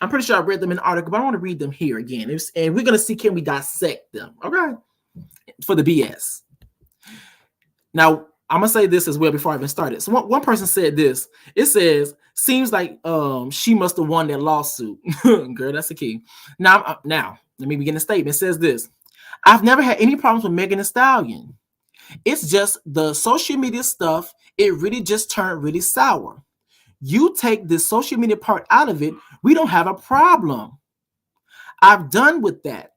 I'm pretty sure I read them in the article, but I want to read them here again. And we're going to see, can we dissect them, okay, for the BS. Now, I'm going to say this as well before I even started. So one person said this. It says, "Seems like she must have won that lawsuit." Girl, that's the key. Now, let me begin the statement. It says this. "I've never had any problems with Megan Thee Stallion. It's just the social media stuff, it really just turned really sour. You take the social media part out of it, we don't have a problem. I've done with that.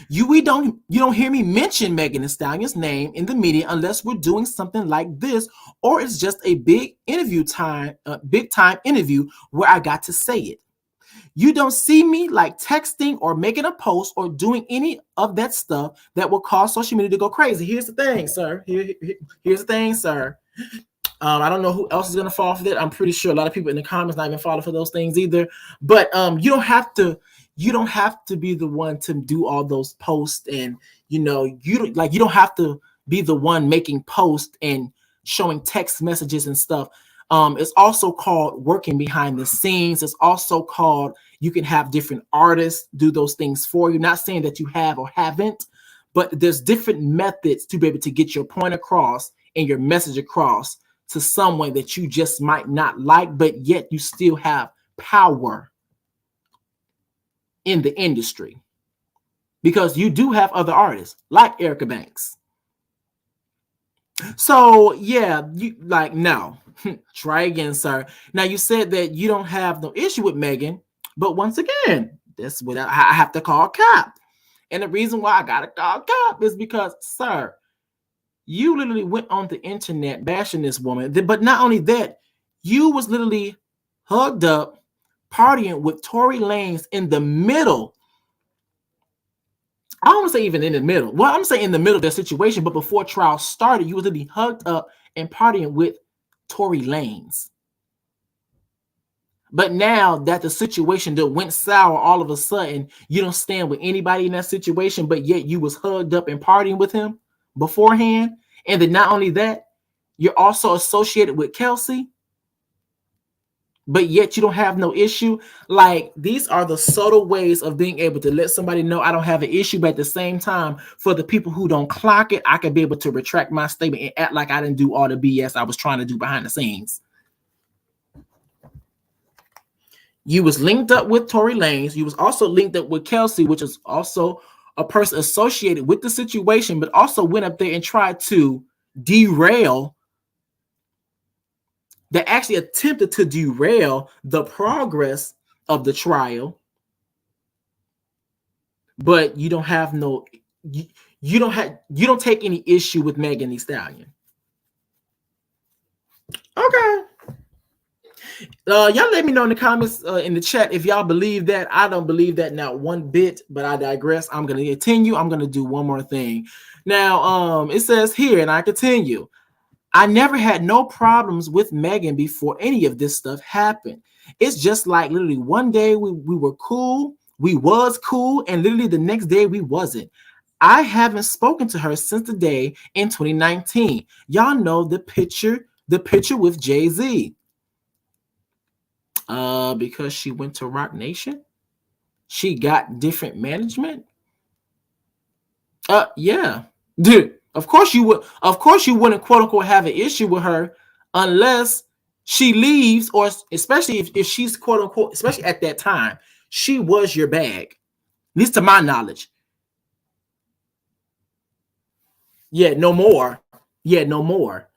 You don't hear me mention Megan Thee Stallion's name in the media unless we're doing something like this, or it's just a big time interview where I got to say it. You don't see me like texting or making a post or doing any of that stuff that will cause social media to go crazy." Here's the thing, sir. Here's the thing, sir. I don't know who else is going to fall for that. I'm pretty sure a lot of people in the comments not even falling for those things either. But you don't have to be the one to do all those posts, and you don't have to be the one making posts and showing text messages and stuff. It's also called working behind the scenes. It's also called, you can have different artists do those things for you. Not saying that you have or haven't, but there's different methods to be able to get your point across and your message across to someone that you just might not like, but yet you still have power in the industry, because you do have other artists like Erica Banks. So yeah, no. Try again, sir. Now you said that you don't have no issue with Megan, but once again, that's what I have to call cap. And the reason why I gotta call cap is because, sir, you literally went on the internet bashing this woman. But not only that, you was literally hugged up, partying with Tory Lanez in the middle. I don't want to say even in the middle. Well, I'm saying in the middle of their situation, but before trial started, you was literally hugged up and partying with Tory Lanez. But now that the situation that went sour, all of a sudden you don't stand with anybody in that situation, but yet you was hugged up and partying with him beforehand, And then not only that, you're also associated with Kelsey, but yet you don't have no issue. Like, these are the subtle ways of being able to let somebody know I don't have an issue, but at the same time, for the people who don't clock it, I can be able to retract my statement and act like I didn't do all the BS I was trying to do behind the scenes. You was linked up with Tory Lanez. You was also linked up with Kelsey, which is also a person associated with the situation, but also went up there and tried to derail, that actually attempted to derail the progress of the trial. But you don't have no, you don't take any issue with Megan Thee Stallion. Okay. Y'all let me know in the comments, in the chat, if y'all believe that. I don't believe that, not one bit, but I digress. I'm going to continue. I'm going to do one more thing. Now, it says here, and I continue, I never had no problems with Megan before any of this stuff happened. It's just like literally one day we were cool. We was cool. And literally the next day we wasn't. I haven't spoken to her since the day in 2019. Y'all know the picture with Jay-Z. Because she went to Roc Nation, she got different management. Yeah, dude. Of course you would. Of course you wouldn't, quote unquote, have an issue with her unless she leaves, or especially if she's, quote unquote, especially at that time, she was your bag. At least to my knowledge. Yeah, no more. Yeah, no more.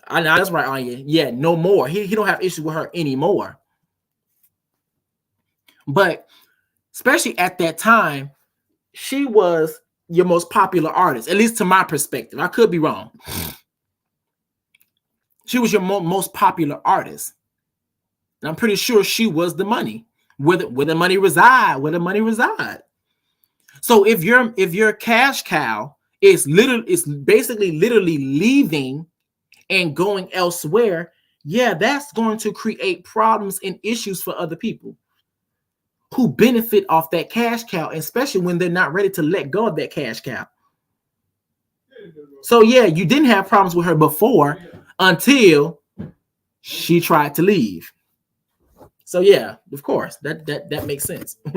I know that's right on you. Yeah, no more. He don't have issues with her anymore. But especially at that time, she was your most popular artist, at least to my perspective. I could be wrong. She was your most popular artist. And I'm pretty sure she was the money. Where the money reside, where the money reside. So if your cash cow is basically literally leaving and going elsewhere, yeah, that's going to create problems and issues for other people who benefit off that cash cow, especially when they're not ready to let go of that cash cow. So yeah, you didn't have problems with her before until she tried to leave. So yeah, of course, that makes sense. Of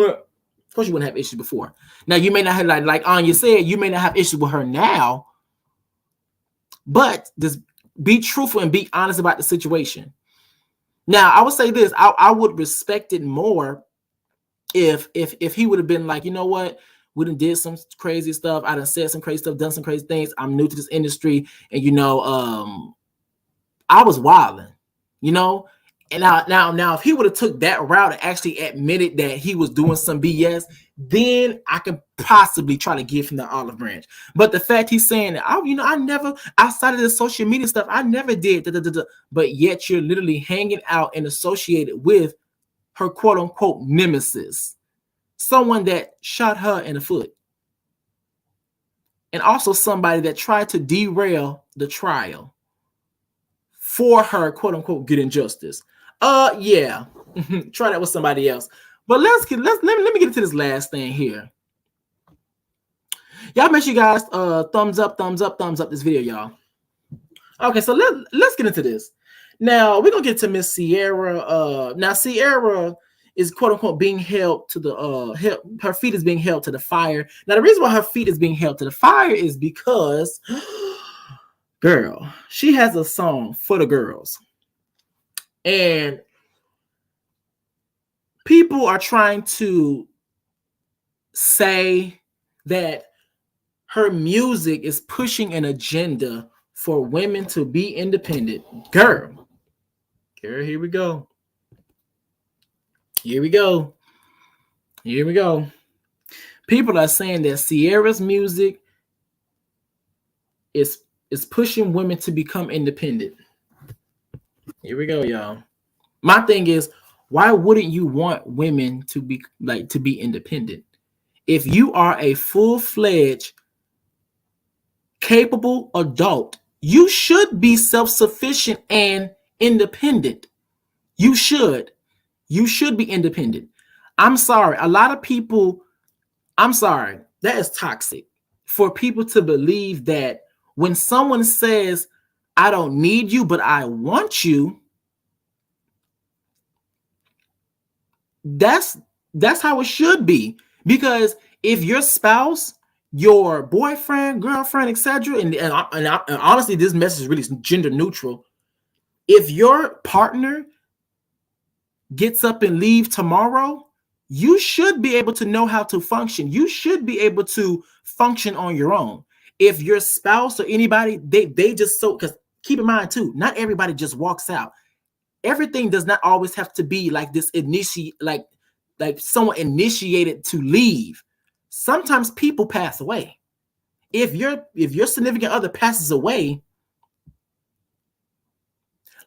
course you wouldn't have issues before. Now you may not have, like Anya said, you may not have issues with her now, but just be truthful and be honest about the situation. Now, I would say this, I would respect it more if he would have been like, you know what, we done did some crazy stuff, I done said some crazy stuff, done some crazy things, I'm new to this industry, and you know, I was wilding, you know. And now if he would have took that route and actually admitted that he was doing some BS, then I could possibly try to give him the olive branch. But the fact he's saying that, I never, outside of the social media stuff, I never did, but yet you're literally hanging out and associated with her quote unquote nemesis, someone that shot her in the foot, and also somebody that tried to derail the trial for her quote unquote getting justice. Yeah. Try that with somebody else. But let me get into this last thing here. Y'all make sure you guys thumbs up this video, y'all. Okay, so let's get into this. Now we're gonna get to Miss Ciara. Now Ciara is quote unquote being held to the her feet is being held to the fire. Now the reason why her feet is being held to the fire is because girl, she has a song for the girls. And people are trying to say that her music is pushing an agenda for women to be independent. Girl, here we go. Here we go. People are saying that Ciara's music is pushing women to become independent. Here we go, y'all. My thing is, why wouldn't you want women to be independent? If you are a full-fledged, capable adult, you should be self-sufficient and independent. You should be independent. I'm sorry. A lot of people, that is toxic for people to believe that When someone says, I don't need you, but I want you, that's how it should be. Because if your spouse, your boyfriend, girlfriend, etc., and honestly, this message is really gender neutral. If your partner gets up and leaves tomorrow, you should be able to know how to function. You should be able to function on your own. If your spouse or anybody, they just so, because keep in mind too, not everybody just walks out. Everything does not always have to be like this like someone initiated to leave. Sometimes people pass away. If your significant other passes away,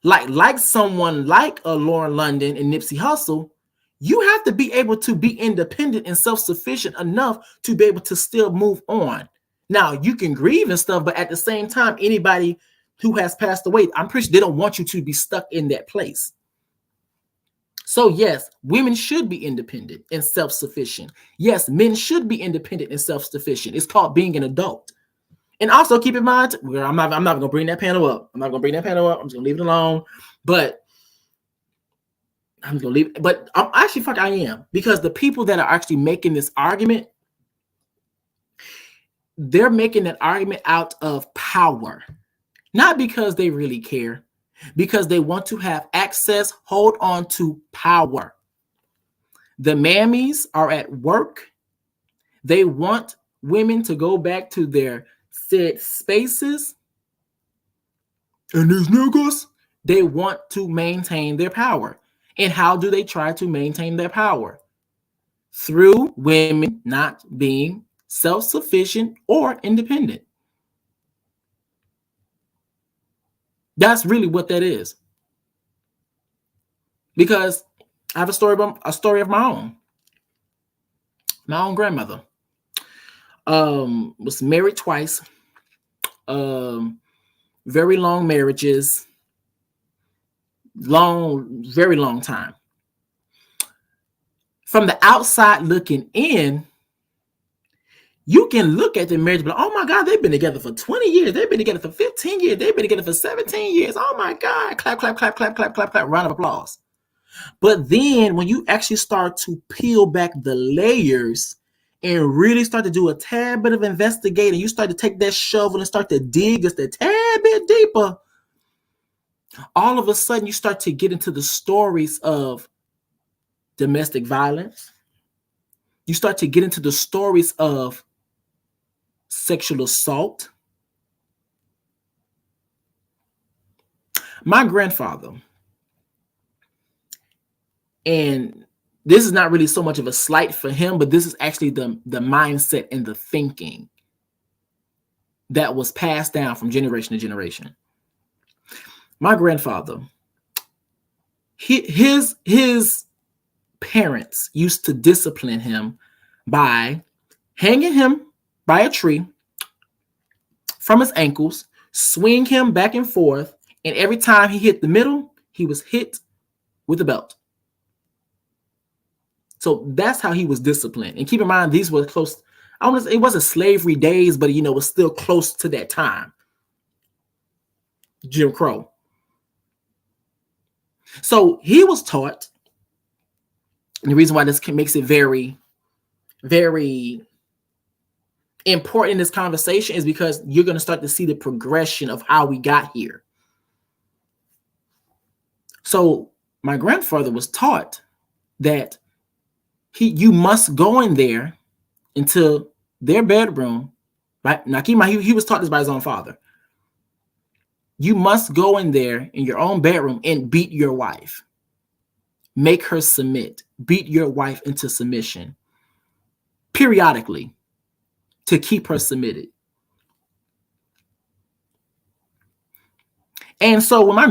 like someone like a Lauren London and Nipsey Hussle, you have to be able to be independent and self-sufficient enough to be able to still move on. Now, you can grieve and stuff, but at the same time, anybody who has passed away, I'm pretty sure they don't want you to be stuck in that place. So yes, women should be independent and self-sufficient. Yes, men should be independent and self-sufficient. It's called being an adult. And also keep in mind, I'm not going to bring that panel up. I'm just going to leave it alone. But I'm going to leave it. But I am. Because the people that are actually making this argument, they're making that argument out of power. Not because they really care. Because they want to have access, hold on to power. The mammies are at work. They want women to go back to their said spaces. And these niggas, they want to maintain their power. And how do they try to maintain their power? Through women not being self-sufficient or independent. That's really what that is. Because I have a story of my own. My own grandmother was married twice. Very long marriages. Very long time. From the outside looking in, you can look at the marriage, but oh my God, they've been together for 20 years. They've been together for 15 years. They've been together for 17 years. Oh my God. Clap, clap, clap, clap, clap, clap, clap. Round of applause. But then when you actually start to peel back the layers and really start to do a tad bit of investigating, you start to take that shovel and start to dig just a tad bit deeper, all of a sudden you start to get into the stories of domestic violence. You start to get into the stories of sexual assault. My grandfather, and this is not really so much of a slight for him, but this is actually the mindset and the thinking that was passed down from generation to generation. My grandfather, his parents used to discipline him by hanging him by a tree from his ankles, swing him back and forth, and every time he hit the middle, he was hit with a belt. So that's how he was disciplined. And keep in mind, these were close. It wasn't slavery days, but it was still close to that time. Jim Crow. So he was taught, and the reason why this makes it very, very important in this conversation is because you're going to start to see the progression of how we got here. So my grandfather was taught that you must go in there into their bedroom. Right now, keep in mind, he was taught this by his own father. You must go in there in your own bedroom and beat your wife. Make her submit. Beat your wife into submission periodically to keep her submitted. And so when my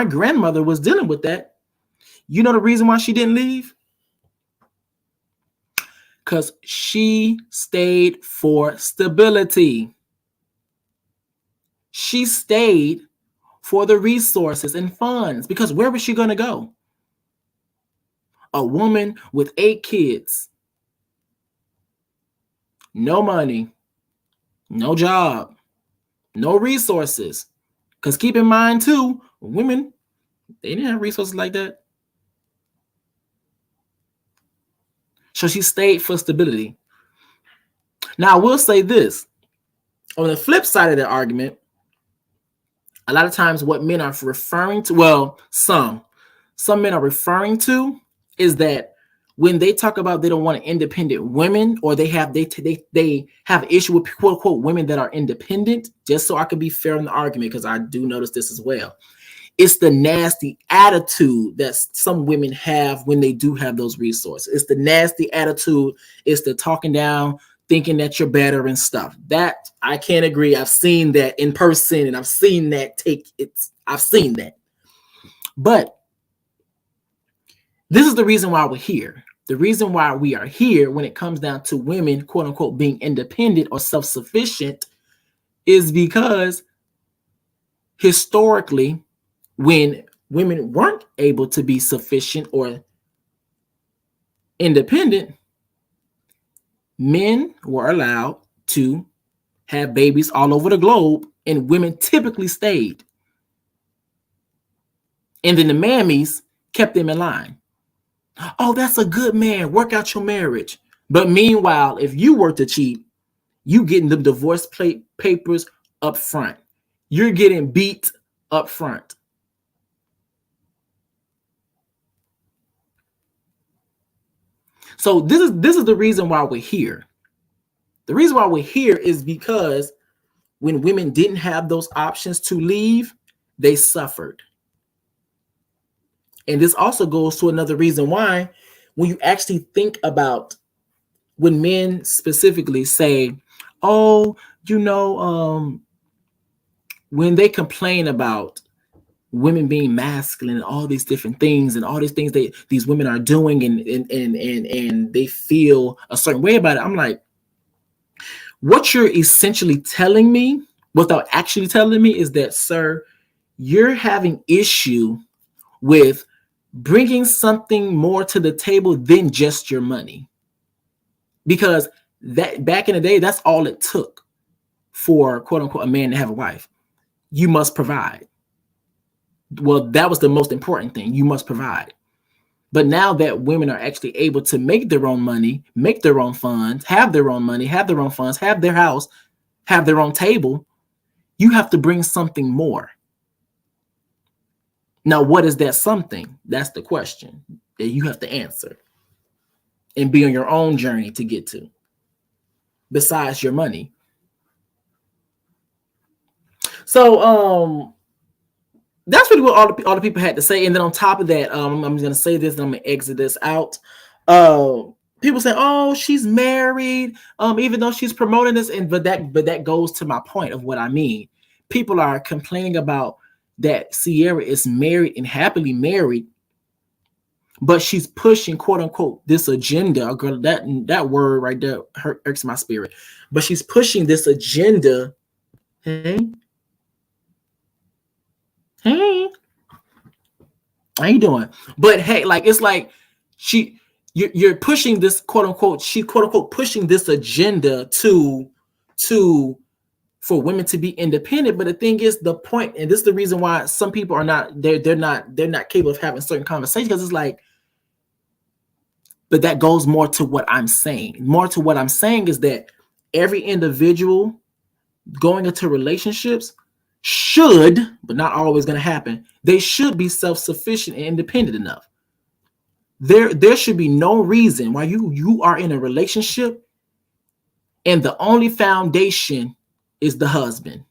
grandmother was dealing with that, you know the reason why she didn't leave? Because she stayed for stability. She stayed for the resources and funds, because where was she going to go? A woman with 8 kids, no money, no job, No resources. Because keep in mind, too, women, they didn't have resources like that. So she stayed for stability. Now, I will say this. On the flip side of the argument, a lot of times what men are referring to, well, some men are referring to is that when they talk about they don't want independent women, or they have issue with quote unquote women that are independent, just so I can be fair in the argument, because I do notice this as well. It's the nasty attitude that some women have when they do have those resources. It's the nasty attitude. It's the talking down, thinking that you're better and stuff. That I can't agree. I've seen that in person, and I've seen that I've seen that. But this is the reason why we're here. The reason why we are here when it comes down to women, quote unquote, being independent or self-sufficient is because historically, when women weren't able to be sufficient or independent, men were allowed to have babies all over the globe, and women typically stayed. And then the mammies kept them in line. Oh, that's a good man. Work out your marriage. But meanwhile, if you were to cheat, you getting the divorce papers up front. You're getting beat up front. So this is the reason why we're here. The reason why we're here is because when women didn't have those options to leave, they suffered. And this also goes to another reason why, when you actually think about when men specifically say, oh, when they complain about women being masculine and all these different things and all these things these women are doing and they feel a certain way about it, I'm like, what you're essentially telling me without actually telling me is that, sir, you're having issue with bringing something more to the table than just your money. Because that back in the day, that's all it took for, quote unquote, a man to have a wife. You must provide. Well, that was the most important thing. You must provide. But now that women are actually able to make their own money, make their own funds, have their own money, have their own funds, have their house, have their own table, you have to bring something more. Now, what is that something? That's the question that you have to answer and be on your own journey to get to, besides your money. So that's really what all the people had to say. And then on top of that, I'm going to say this and I'm going to exit this out. People say, oh, she's married, even though she's promoting this. But that goes to my point of what I mean. People are complaining about that Ciara is married and happily married, but she's pushing, quote unquote, this agenda. Girl, that word right there irks my spirit. But she's pushing this agenda. Hey, how you doing? But hey, like, it's like you're pushing this, quote unquote, she quote unquote pushing this agenda for women to be independent. But the thing is, the point, and this is the reason why some people are not, they're not capable of having certain conversations, because it's like, but that goes more to what I'm saying. More to what I'm saying is that every individual going into relationships should, but not always going to happen, they should be self-sufficient and independent enough. There should be no reason why you are in a relationship and the only foundation is the husband.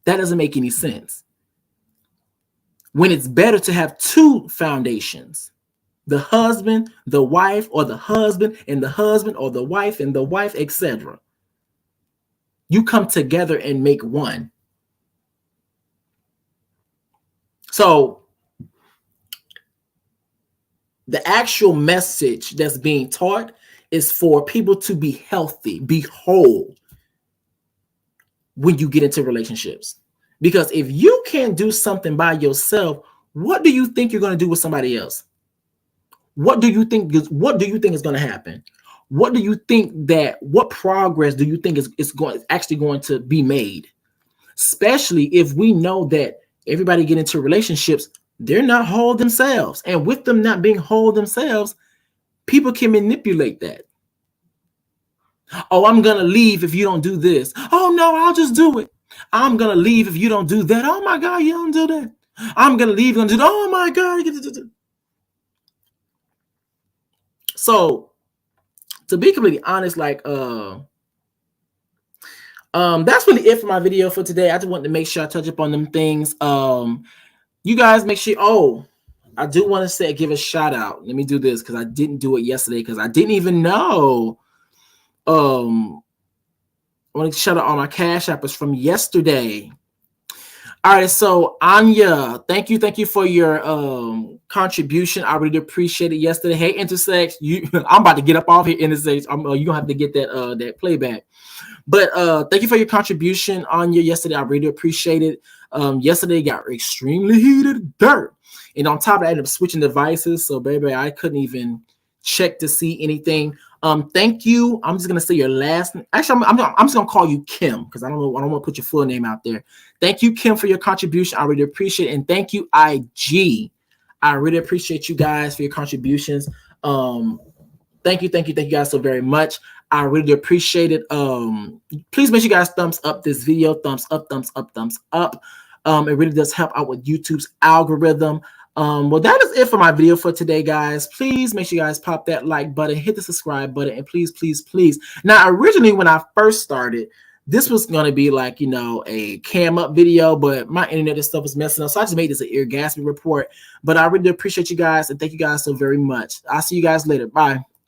That doesn't make any sense. When it's better to have two foundations, the husband, the wife, or the husband and the husband, or the wife and the wife, etc. You come together and make one. So the actual message that's being taught is for people to be healthy, be whole when you get into relationships. Because if you can't do something by yourself, what do you think you're going to do with somebody else? What do you think is going to happen? what do you think what progress do you think is actually going to be made? Especially if we know that everybody get into relationships, they're not whole themselves. And with them not being whole themselves, people can manipulate that. Oh, I'm going to leave if you don't do this. Oh, no, I'll just do it. I'm going to leave if you don't do that. Oh, my God, you don't do that. I'm going to leave and do that. Oh, my God. So, to be completely honest, like, that's really it for my video for today. I just wanted to make sure I touch up on them things. You guys make sure, I do want to give a shout out. Let me do this because I didn't do it yesterday because I didn't even know. I want to shout out all my Cash Appers from yesterday. All right, so Anya, thank you for your contribution. I really appreciate it yesterday. Hey, Intersex, I'm about to get up off here, Intersex. You're gonna have to get that playback. But thank you for your contribution, Anya, yesterday. I really appreciate it. Yesterday got extremely heated dirt. And on top of that, I ended up switching devices. So, baby, I couldn't even check to see anything. Thank you. I'm just gonna say your last name. Actually, I'm just gonna call you Kim because I don't want to put your full name out there. Thank you, Kim, for your contribution. I really appreciate it. And thank you, IG. I really appreciate you guys for your contributions. Thank you guys so very much. I really appreciate it. Please make sure you guys thumbs up this video. Thumbs up. It really does help out with YouTube's algorithm. Well, that is it for my video for today, guys. Please make sure you guys pop that like button, hit the subscribe button, and please. Now, originally when I first started, this was going to be like, a cam up video, but my internet and stuff was messing up. So I just made this an Eargasmic report. But I really appreciate you guys and thank you guys so very much. I'll see you guys later. Bye.